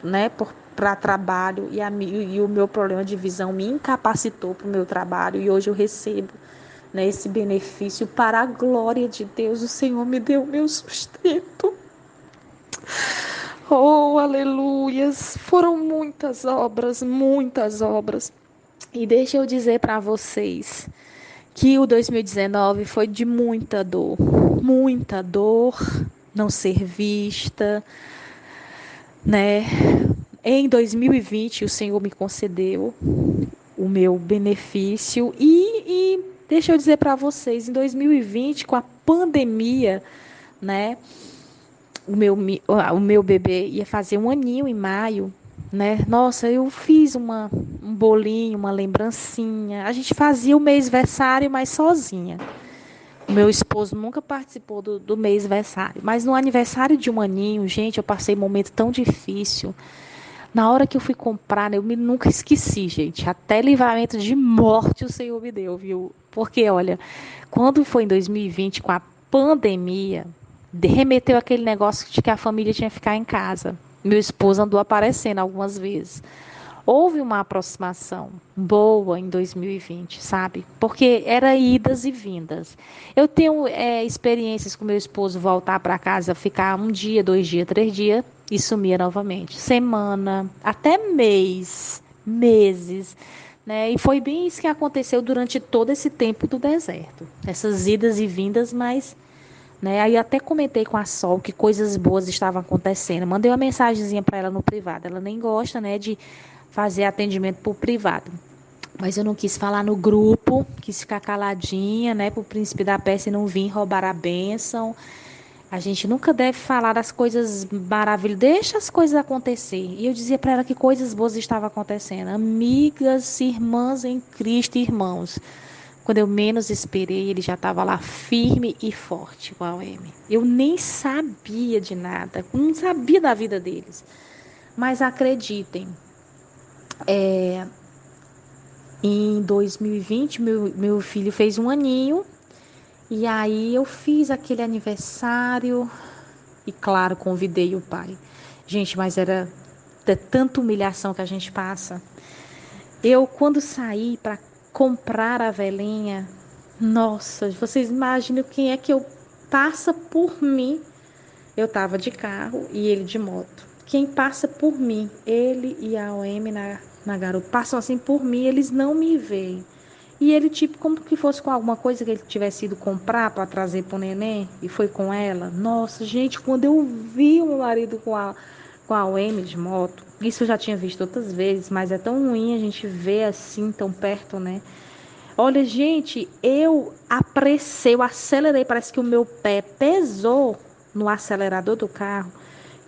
né, para trabalho e o meu problema de visão me incapacitou para o meu trabalho e hoje eu recebo, né, esse benefício para a glória de Deus. O Senhor me deu o meu sustento. Oh, aleluias! Foram muitas obras, muitas obras. E deixa eu dizer para vocês que o 2019 foi de muita dor, não ser vista, né? Em 2020 o Senhor me concedeu o meu benefício e deixa eu dizer para vocês, em 2020 com a pandemia, né? O meu bebê ia fazer 1 aninho em maio, né? Nossa, eu fiz um bolinho, uma lembrancinha. A gente fazia o mêsversário, mas sozinha. O meu esposo nunca participou do mêsversário. Mas no aniversário de 1 aninho, gente, eu passei um momento tão difícil. Na hora que eu fui comprar, né, nunca esqueci, gente. Até livramento de morte o Senhor me deu, viu? Porque, olha, quando foi em 2020, com a pandemia, remeteu aquele negócio de que a família tinha que ficar em casa. Meu esposo andou aparecendo algumas vezes. Houve uma aproximação boa em 2020, sabe? Porque era idas e vindas. Eu tenho experiências com meu esposo voltar para casa, ficar 1 dia, 2 dias, 3 dias e sumia novamente. Semana, até mês, meses. Né? E foi bem isso que aconteceu durante todo esse tempo do deserto. Essas idas e vindas, mas né? Aí até comentei com a Sol que coisas boas estavam acontecendo. Mandei uma mensagenzinha para ela no privado. Ela nem gosta, né, de fazer atendimento por privado. Mas eu não quis falar no grupo, quis ficar caladinha, né, para o príncipe da peça não vir roubar a bênção. A gente nunca deve falar das coisas maravilhosas, deixa as coisas acontecer. E eu dizia para ela que coisas boas estavam acontecendo. Amigas, irmãs em Cristo, irmãos. Quando eu menos esperei, ele já estava lá firme e forte, igual a M. Eu nem sabia de nada, não sabia da vida deles. Mas acreditem, em 2020, meu filho fez 1 aninho, e aí eu fiz aquele aniversário, E claro, convidei o pai. Gente, mas era tanta humilhação que a gente passa. Eu, quando saí para comprar a velhinha, nossa, vocês imaginam quem é que eu passa por mim. Eu estava de carro e ele de moto. Quem passa por mim, ele e a OM na garupa, passam assim por mim, eles não me veem. E ele, tipo, como que fosse com alguma coisa que ele tivesse ido comprar para trazer pro neném, e foi com ela. Nossa, gente, quando eu vi o meu marido com a OM de moto, isso eu já tinha visto outras vezes, mas é tão ruim a gente ver assim, tão perto, né? Olha, gente, eu apressei, eu acelerei, parece que o meu pé pesou no acelerador do carro,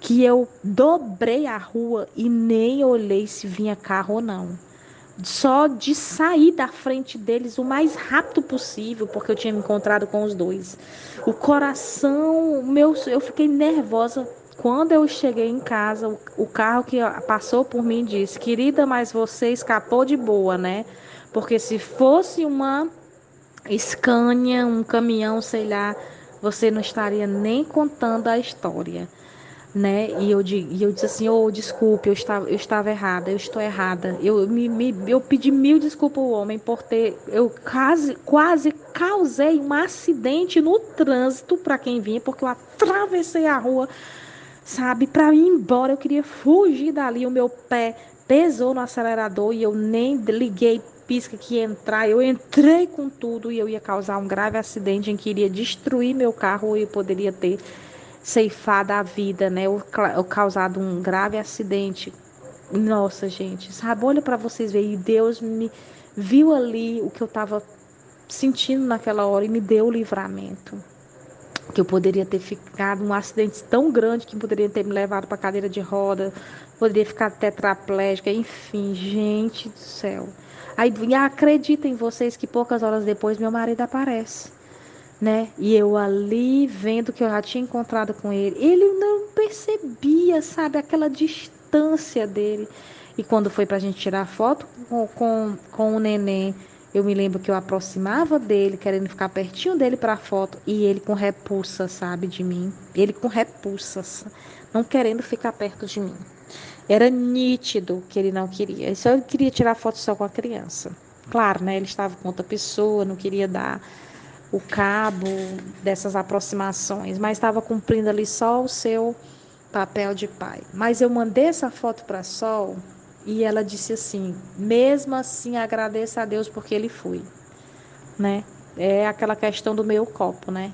que eu dobrei a rua e nem olhei se vinha carro ou não. Só de sair da frente deles o mais rápido possível, porque eu tinha me encontrado com os dois. O coração, meu, eu fiquei nervosa. Quando eu cheguei em casa, o carro que passou por mim disse: Querida, mas você escapou de boa, né? Porque se fosse uma Scania, um caminhão, sei lá, você não estaria nem contando a história, né? E eu disse assim, oh, desculpe, eu estava errada, eu estou errada. Eu pedi mil desculpas ao homem por ter, eu quase causei um acidente no trânsito para quem vinha, porque eu atravessei a rua, sabe, para ir embora. Eu queria fugir dali, o meu pé pesou no acelerador e eu nem liguei pisca que ia entrar. Eu entrei com tudo e eu ia causar um grave acidente em que iria destruir meu carro e eu poderia ter ceifado a vida, né? Ou causado um grave acidente. Nossa, gente, sabe? Olha para vocês verem. E Deus me viu ali o que eu estava sentindo naquela hora e me deu o livramento. Que eu poderia ter ficado um acidente tão grande que poderia ter me levado para cadeira de roda, poderia ficar tetraplégica, enfim, gente do céu. Aí, e acreditem vocês que poucas horas depois meu marido aparece, né? E eu ali vendo que eu já tinha encontrado com ele, ele não percebia, sabe, aquela distância dele. E quando foi pra gente tirar foto com o neném, eu me lembro que eu aproximava dele, querendo ficar pertinho dele para foto, e ele com repulsa, sabe, de mim. Ele com repulsas, não querendo ficar perto de mim. Era nítido que ele não queria. Ele só queria tirar foto só com a criança. Claro, né? Ele estava com outra pessoa, não queria dar o cabo dessas aproximações, mas estava cumprindo ali só o seu papel de pai. Mas eu mandei essa foto para a Sol e ela disse assim: mesmo assim agradeça a Deus porque ele foi, né? É aquela questão do meio copo, né?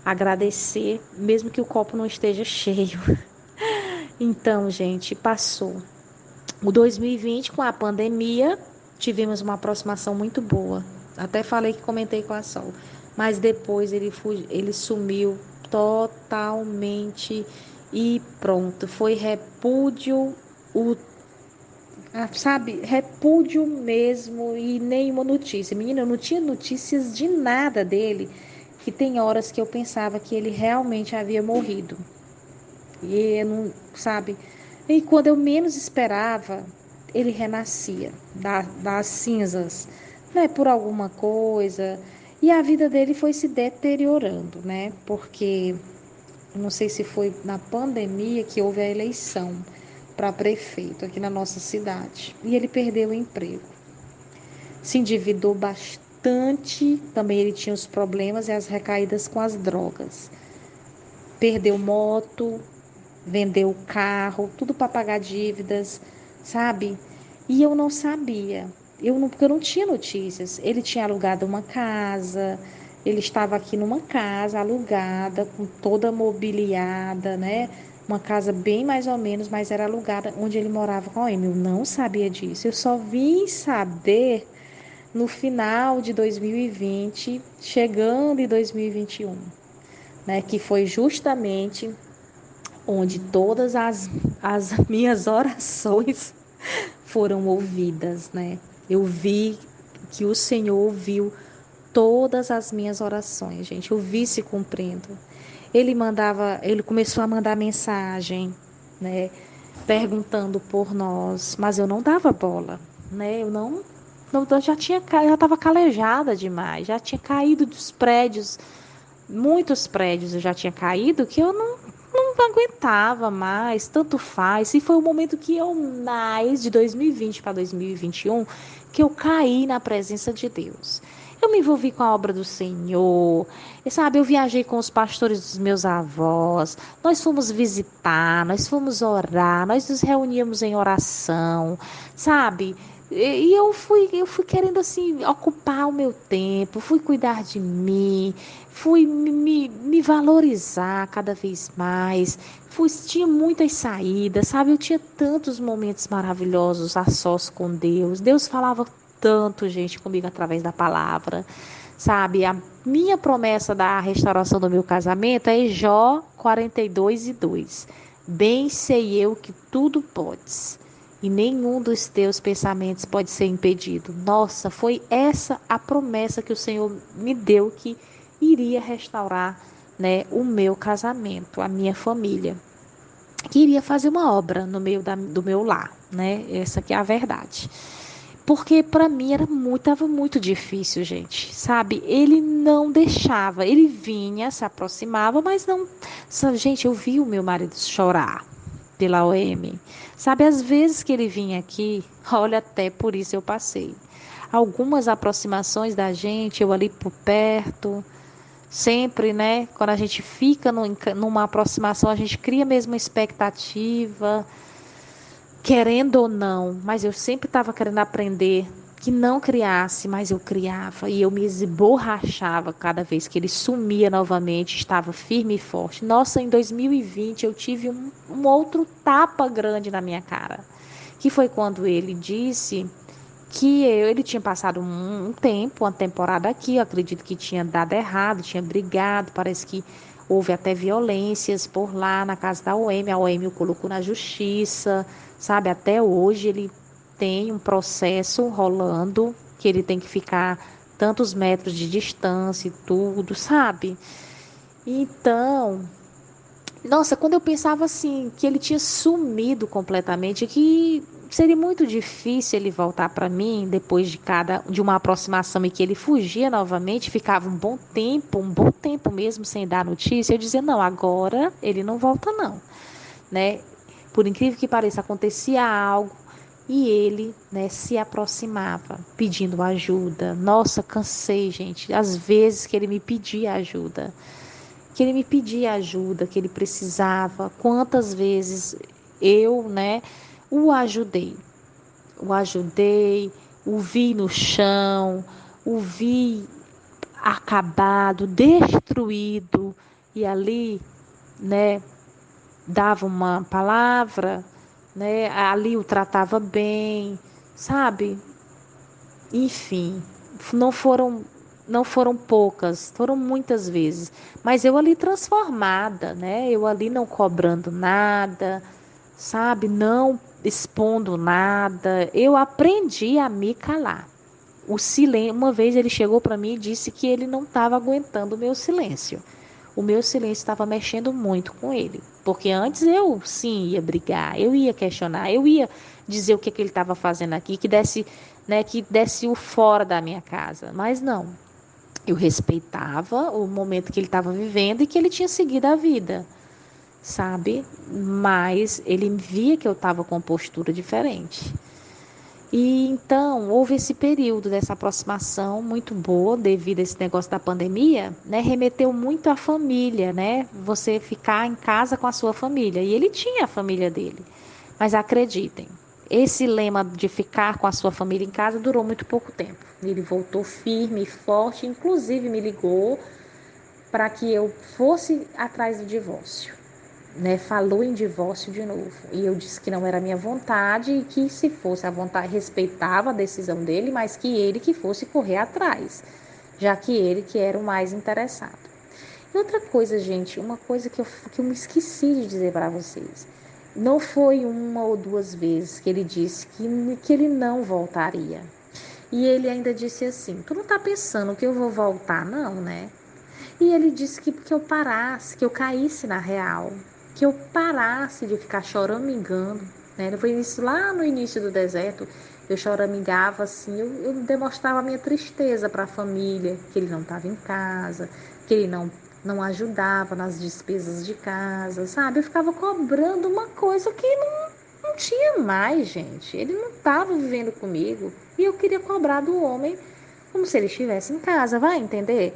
Agradecer, mesmo que o copo não esteja cheio. Então, gente, passou. O 2020, com a pandemia, tivemos uma aproximação muito boa. Até falei que comentei com a Sol. Mas depois ele sumiu totalmente e pronto. Foi repúdio, sabe? Repúdio mesmo e nenhuma notícia. Menina, eu não tinha notícias de nada dele. Que tem horas que eu pensava que ele realmente havia morrido. E eu não, sabe? E quando eu menos esperava, ele renascia das cinzas, né? Por alguma coisa. E a vida dele foi se deteriorando, né? Porque eu não sei se foi na pandemia que houve a eleição para prefeito aqui na nossa cidade. E ele perdeu o emprego. Se endividou bastante. Também ele tinha os problemas e as recaídas com as drogas. Perdeu moto, vendeu o carro, tudo para pagar dívidas, sabe? E eu não sabia, porque eu não tinha notícias. Ele tinha alugado uma casa, ele estava aqui numa casa alugada, com toda mobiliada, né? Uma casa bem mais ou menos, mas era alugada onde ele morava com a Amy. Eu não sabia disso. Eu só vim saber no final de 2020, chegando em 2021, né? Que foi justamente onde todas as minhas orações foram ouvidas, né? Eu vi que o Senhor ouviu todas as minhas orações, gente. Eu vi se cumprindo. Ele começou a mandar mensagem, né? Perguntando por nós, mas eu não dava bola, né? Eu já estava calejada demais, já tinha caído dos prédios, muitos prédios eu já tinha caído que eu não não aguentava mais, tanto faz. E foi o momento que eu mais, de 2020 para 2021, que eu caí na presença de Deus. Eu me envolvi com a obra do Senhor, e, sabe, eu viajei com os pastores dos meus avós, nós fomos visitar, nós fomos orar, nós nos reuníamos em oração, sabe? E eu fui querendo assim ocupar o meu tempo, fui cuidar de mim, fui me valorizar cada vez mais. Tinha muitas saídas, sabe? Eu tinha tantos momentos maravilhosos a sós com Deus. Deus falava tanto, gente, comigo através da palavra, sabe? A minha promessa da restauração do meu casamento é Jó 42:2. Bem sei eu que tudo podes, e nenhum dos teus pensamentos pode ser impedido. Nossa, foi essa a promessa que o Senhor me deu, que iria restaurar, né, o meu casamento, a minha família. Que iria fazer uma obra no meio do meu lar, né? Essa que é a verdade. Porque para mim estava muito difícil, gente, sabe? Ele não deixava, ele vinha, se aproximava, mas não. Gente, eu vi o meu marido chorar pela OM. Sabe, às vezes que ele vinha aqui, olha, até por isso eu passei. Algumas aproximações da gente, eu ali por perto, sempre, né? Quando a gente fica numa aproximação, a gente cria mesmo uma expectativa, querendo ou não, mas eu sempre estava querendo aprender que não criasse, mas eu criava e eu me esborrachava cada vez que ele sumia novamente, estava firme e forte. Nossa, em 2020 eu tive um outro tapa grande na minha cara, que foi quando ele disse que ele tinha passado um tempo, uma temporada aqui, eu acredito que tinha dado errado, tinha brigado, parece que houve até violências por lá na casa da OM, a OM o colocou na justiça, sabe, até hoje ele tem um processo rolando, que ele tem que ficar tantos metros de distância e tudo, sabe? Então, nossa, quando eu pensava assim, que ele tinha sumido completamente, que seria muito difícil ele voltar para mim depois de uma aproximação e que ele fugia novamente, ficava um bom tempo mesmo sem dar notícia, eu dizia, não, agora ele não volta não, né? Por incrível que pareça, acontecia algo e ele, né, se aproximava, pedindo ajuda. Nossa, cansei, gente, às vezes que ele me pedia ajuda, que ele precisava, quantas vezes eu, né, o ajudei, o ajudei, o vi no chão, o vi acabado, destruído, e ali, né, dava uma palavra, né, ali o tratava bem, sabe? Enfim, não foram não foram poucas, foram muitas vezes, mas eu ali transformada, né? Eu ali não cobrando nada, sabe? Não expondo nada. Eu aprendi a me calar. O silêncio, uma vez ele chegou para mim e disse que ele não estava aguentando o meu silêncio. O meu silêncio estava mexendo muito com ele, porque antes eu sim ia brigar, eu ia questionar, eu ia dizer o que, que ele estava fazendo aqui, que desse, né, que desse o fora da minha casa, mas não. Eu respeitava o momento que ele estava vivendo e que ele tinha seguido a vida, sabe? Mas ele via que eu estava com uma postura diferente. E então houve esse período dessa aproximação muito boa devido a esse negócio da pandemia, né? Remeteu muito à família, né? Você ficar em casa com a sua família. E ele tinha a família dele. Mas acreditem, esse lema de ficar com a sua família em casa durou muito pouco tempo. Ele voltou firme e forte, inclusive me ligou para que eu fosse atrás do divórcio, né? Falou em divórcio de novo. E eu disse que não era minha vontade e que se fosse a vontade, respeitava a decisão dele, mas que ele que fosse correr atrás, já que ele que era o mais interessado. E outra coisa, gente, uma coisa que eu me esqueci de dizer para vocês. Não foi uma ou duas vezes que ele disse que ele não voltaria. E ele ainda disse assim, tu não tá pensando que eu vou voltar, não, né? E ele disse que eu parasse, que eu caísse na real, que eu parasse de ficar choramingando, né? Foi isso lá no início do deserto, eu choramingava assim, eu demonstrava a minha tristeza para a família, que ele não estava em casa, que ele não ajudava nas despesas de casa, sabe? Eu ficava cobrando uma coisa que não tinha mais, gente. Ele não estava vivendo comigo e eu queria cobrar do homem como se ele estivesse em casa, vai entender?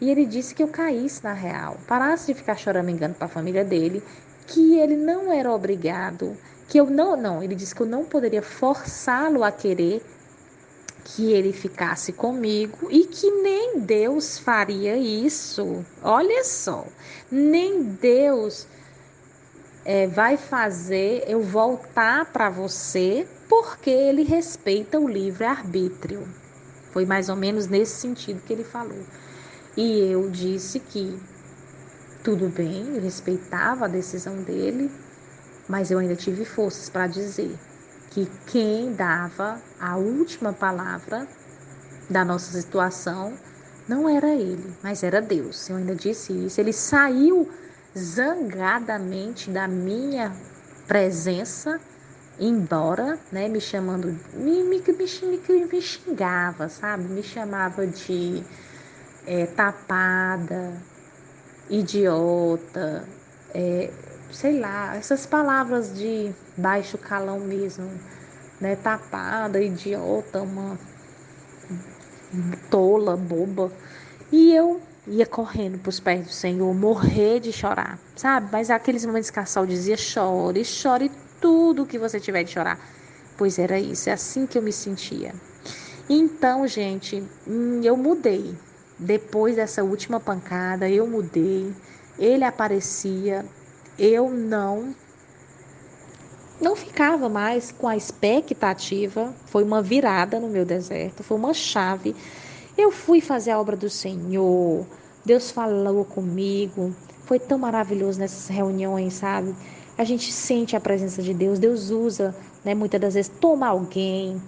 E ele disse que eu caísse na real, parasse de ficar choramingando para a família dele, que ele não era obrigado, que eu não, ele disse que eu não poderia forçá-lo a querer que ele ficasse comigo e que nem Deus faria isso. Olha só, nem Deus vai fazer eu voltar para você porque ele respeita o livre-arbítrio. Foi mais ou menos nesse sentido que ele falou. E eu disse que tudo bem, eu respeitava a decisão dele, mas eu ainda tive forças para dizer que quem dava a última palavra da nossa situação não era ele, mas era Deus. Eu ainda disse isso. Ele saiu zangadamente da minha presença, embora, né, me chamando, me xingava, sabe? Me chamava de tapada, idiota, sei lá, essas palavras de baixo calão mesmo, né? Tapada, idiota, uma tola, boba. E eu ia correndo para os pés do Senhor, morrer de chorar, sabe? Mas aqueles momentos que a Sol dizia: chore, chore tudo que você tiver de chorar. Pois era isso, é assim que eu me sentia. Então, gente, eu mudei. Depois dessa última pancada, eu mudei. Ele aparecia, eu não ficava mais com a expectativa. Foi uma virada no meu deserto, foi uma chave. Eu fui fazer a obra do Senhor, Deus falou comigo, foi tão maravilhoso nessas reuniões, sabe? A gente sente a presença de Deus, Deus usa, né, muitas das vezes, toma alguém.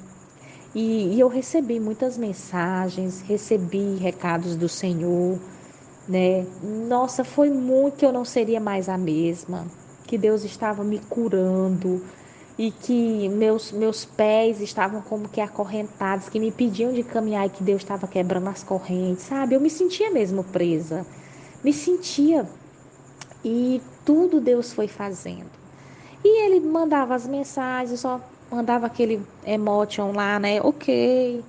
E eu recebi muitas mensagens, recebi recados do Senhor, né? Nossa, foi muito que eu não seria mais a mesma, que Deus estava me curando e que meus pés estavam como que acorrentados, que me pediam de caminhar e que Deus estava quebrando as correntes, sabe? Eu me sentia mesmo presa, me sentia, e tudo Deus foi fazendo. E ele mandava as mensagens, só mandava aquele emotion lá, né? Ok.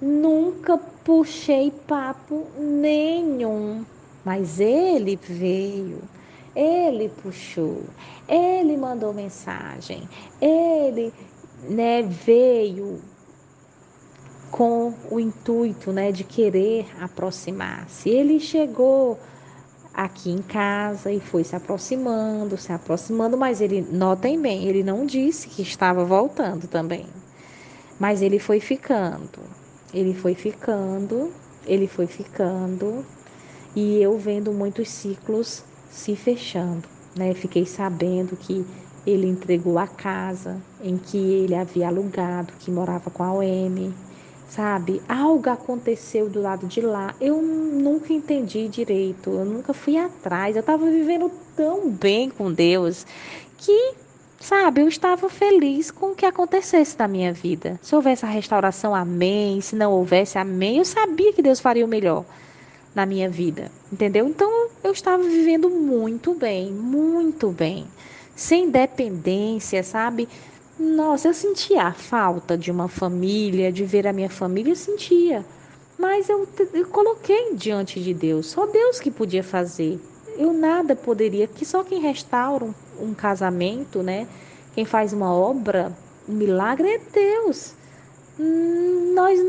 Nunca puxei papo nenhum. Mas ele veio, ele puxou, ele mandou mensagem, ele, né, veio com o intuito, né, de querer aproximar-se. Ele chegou aqui em casa e foi se aproximando, mas ele, notem bem, ele não disse que estava voltando também. Mas ele foi ficando, ele foi ficando, ele foi ficando, e eu vendo muitos ciclos se fechando, né? Fiquei sabendo que ele entregou a casa em que ele havia alugado, que morava com a OM, sabe? Algo aconteceu do lado de lá. Eu nunca entendi direito, eu nunca fui atrás. Eu estava vivendo tão bem com Deus que, sabe, eu estava feliz com o que acontecesse na minha vida. Se houvesse a restauração, amém. Se não houvesse, amém. Eu sabia que Deus faria o melhor na minha vida, entendeu? Então eu estava vivendo muito bem, sem dependência, sabe? Nossa, eu sentia a falta de uma família, de ver a minha família, eu sentia. Mas eu coloquei diante de Deus, só Deus que podia fazer. Eu nada poderia, que só quem restaura um casamento, né? Quem faz uma obra, um milagre é Deus. Nós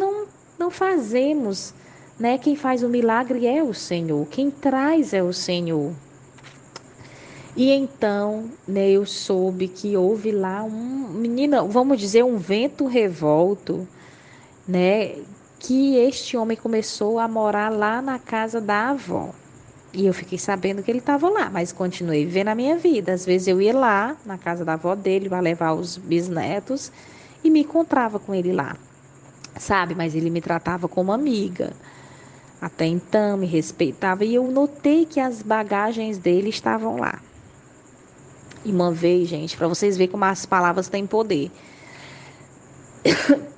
não fazemos, né? Quem faz o milagre é o Senhor, quem traz é o Senhor. E então, né, eu soube que houve lá menina, vamos dizer, um vento revolto, né, que este homem começou a morar lá na casa da avó. E eu fiquei sabendo que ele estava lá, mas continuei vivendo a minha vida. Às vezes eu ia lá na casa da avó dele para levar os bisnetos e me encontrava com ele lá, sabe? Mas ele me tratava como amiga. Até então me respeitava e eu notei que as bagagens dele estavam lá. E uma vez, gente, para vocês verem como as palavras têm poder.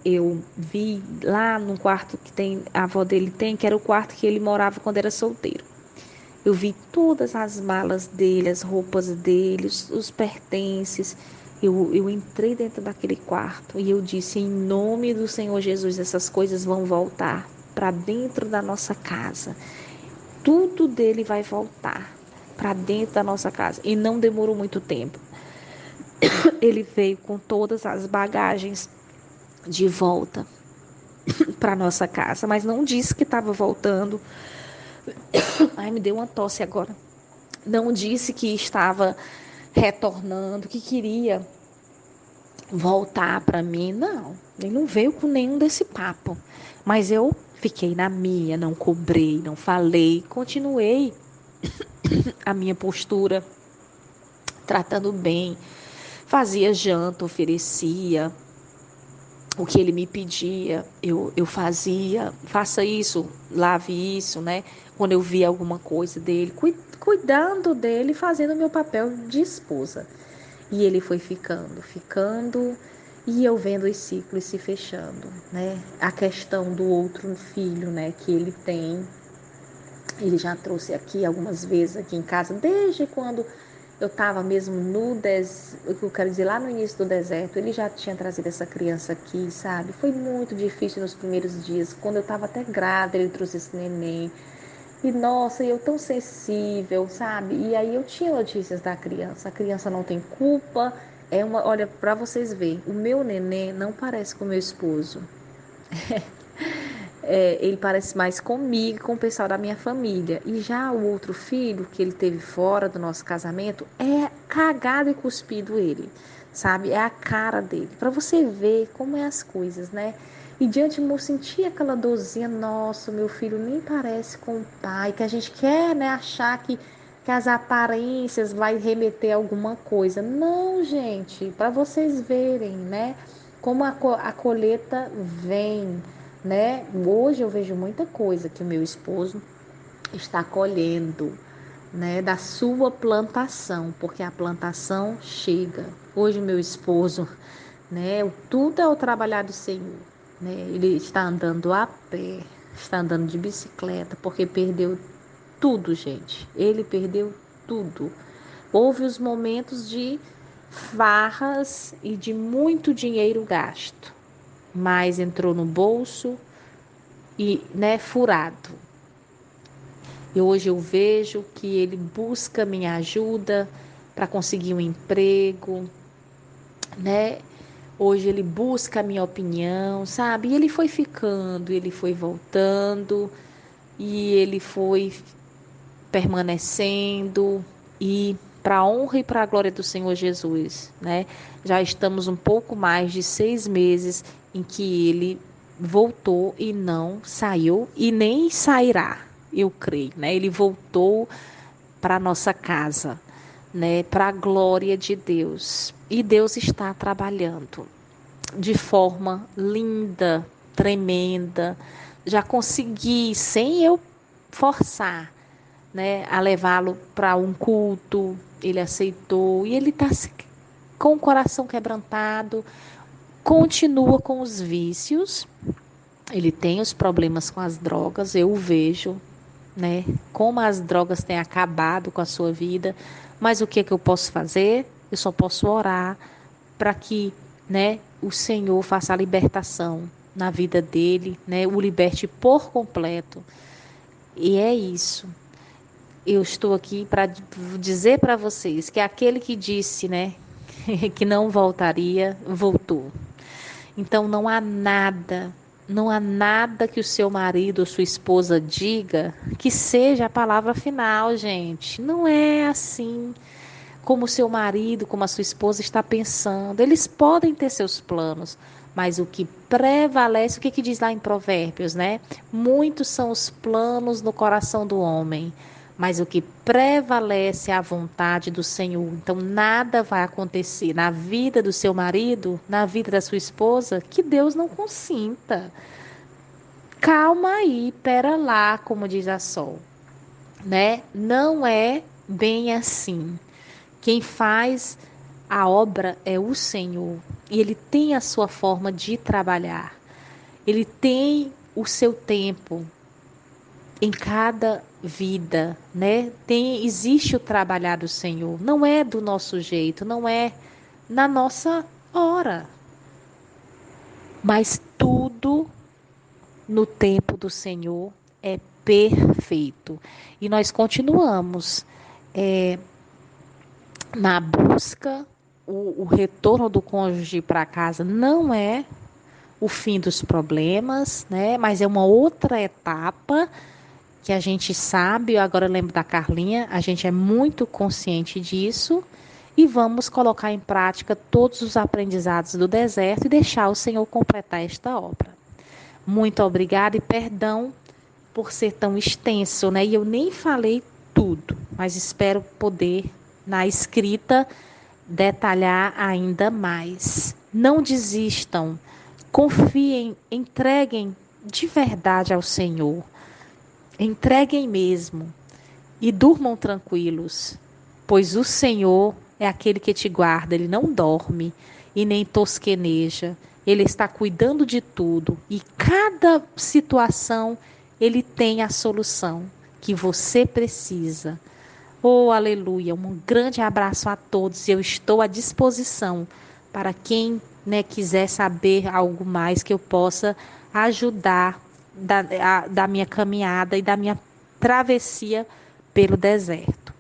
Eu vi lá no quarto que tem a avó dele tem, que era o quarto que ele morava quando era solteiro. Eu vi todas as malas dele, as roupas dele, os pertences. Eu entrei dentro daquele quarto e eu disse, em nome do Senhor Jesus, essas coisas vão voltar para dentro da nossa casa. Tudo dele vai voltar para dentro da nossa casa. E não demorou muito tempo. Ele veio com todas as bagagens de volta para nossa casa, mas não disse que estava voltando. Ai, me deu uma tosse agora. Não disse que estava retornando, que queria voltar para mim. Não, ele não veio com nenhum desse papo. Mas eu fiquei na minha, não cobrei, não falei, continuei a minha postura, tratando bem. Fazia janta, oferecia. O que ele me pedia, eu fazia. Faça isso, lave isso, né? Quando eu via alguma coisa dele, cuidando dele, fazendo o meu papel de esposa. E ele foi ficando, e eu vendo os ciclos se fechando, né? A questão do outro filho, né, que ele tem, ele já trouxe aqui algumas vezes aqui em casa, desde quando eu estava mesmo no deserto, eu quero dizer, lá no início do deserto, ele já tinha trazido essa criança aqui, sabe? Foi muito difícil nos primeiros dias, quando eu estava até grávida, ele trouxe esse neném. E nossa, eu tão sensível, sabe? E aí eu tinha notícias da criança. A criança não tem culpa. Olha, para vocês verem, o meu neném não parece com o meu esposo. Ele parece mais comigo, com o pessoal da minha família. E já o outro filho que ele teve fora do nosso casamento é cagado e cuspido ele, sabe? É a cara dele. Para você ver como é as coisas, né? E diante de mim eu senti aquela dorzinha, nossa, meu filho nem parece com o pai, que a gente quer, né, achar que as aparências vai remeter a alguma coisa. Não, gente, para vocês verem, né, como a colheita vem, né? Hoje eu vejo muita coisa que o meu esposo está colhendo, né, da sua plantação, porque a plantação chega. Hoje meu esposo, né, tudo é o trabalhar do Senhor, né? Ele está andando a pé, está andando de bicicleta, porque perdeu tudo, gente. Ele perdeu tudo. Houve os momentos de farras e de muito dinheiro gasto, mas entrou no bolso e, né, furado. E hoje eu vejo que ele busca minha ajuda para conseguir um emprego, né? Hoje ele busca a minha opinião, sabe? E ele foi ficando, ele foi voltando e ele foi permanecendo e para a honra e para a glória do Senhor Jesus, né? Já estamos um pouco mais de 6 meses em que ele voltou e não saiu e nem sairá, eu creio, né? Ele voltou para nossa casa, né? Para a glória de Deus. E Deus está trabalhando de forma linda, tremenda. Já consegui, sem eu forçar, né, a levá-lo para um culto. Ele aceitou e ele está com o coração quebrantado, continua com os vícios. Ele tem os problemas com as drogas, eu o vejo, né? Como as drogas têm acabado com a sua vida. Mas o que é que eu posso fazer? Eu só posso orar para que, né, o Senhor faça a libertação na vida dele, né? O liberte por completo. E é isso. Eu estou aqui para dizer para vocês que aquele que disse, né, que não voltaria, voltou. Então não há nada que o seu marido ou sua esposa diga que seja a palavra final, gente. Não é assim como o seu marido, como a sua esposa está pensando. Eles podem ter seus planos, mas o que prevalece, o que diz lá em Provérbios, né? Muitos são os planos no coração do homem, mas o que prevalece é a vontade do Senhor. Então, nada vai acontecer na vida do seu marido, na vida da sua esposa, que Deus não consinta. Calma aí, pera lá, como diz a Sol, né? Não é bem assim. Quem faz a obra é o Senhor. E Ele tem a sua forma de trabalhar. Ele tem o seu tempo. em cada vida, né? Existe o trabalhar do Senhor. Não é do nosso jeito, não é na nossa hora, mas tudo no tempo do Senhor é perfeito. E nós continuamos na busca. O retorno do cônjuge para casa não é o fim dos problemas, né? Mas é uma outra etapa que a gente sabe. Agora eu lembro da Carlinha, a gente é muito consciente disso e vamos colocar em prática todos os aprendizados do deserto e deixar o Senhor completar esta obra. Muito obrigada e perdão por ser tão extenso, né? E eu nem falei tudo, mas espero poder, na escrita, detalhar ainda mais. Não desistam, confiem, entreguem de verdade ao Senhor. Entreguem mesmo e durmam tranquilos, pois o Senhor é aquele que te guarda, ele não dorme e nem tosqueneja. Ele está cuidando de tudo e cada situação ele tem a solução que você precisa. Oh, aleluia! Um grande abraço a todos e eu estou à disposição para quem, né, quiser saber algo mais que eu possa ajudar da minha caminhada e da minha travessia pelo deserto.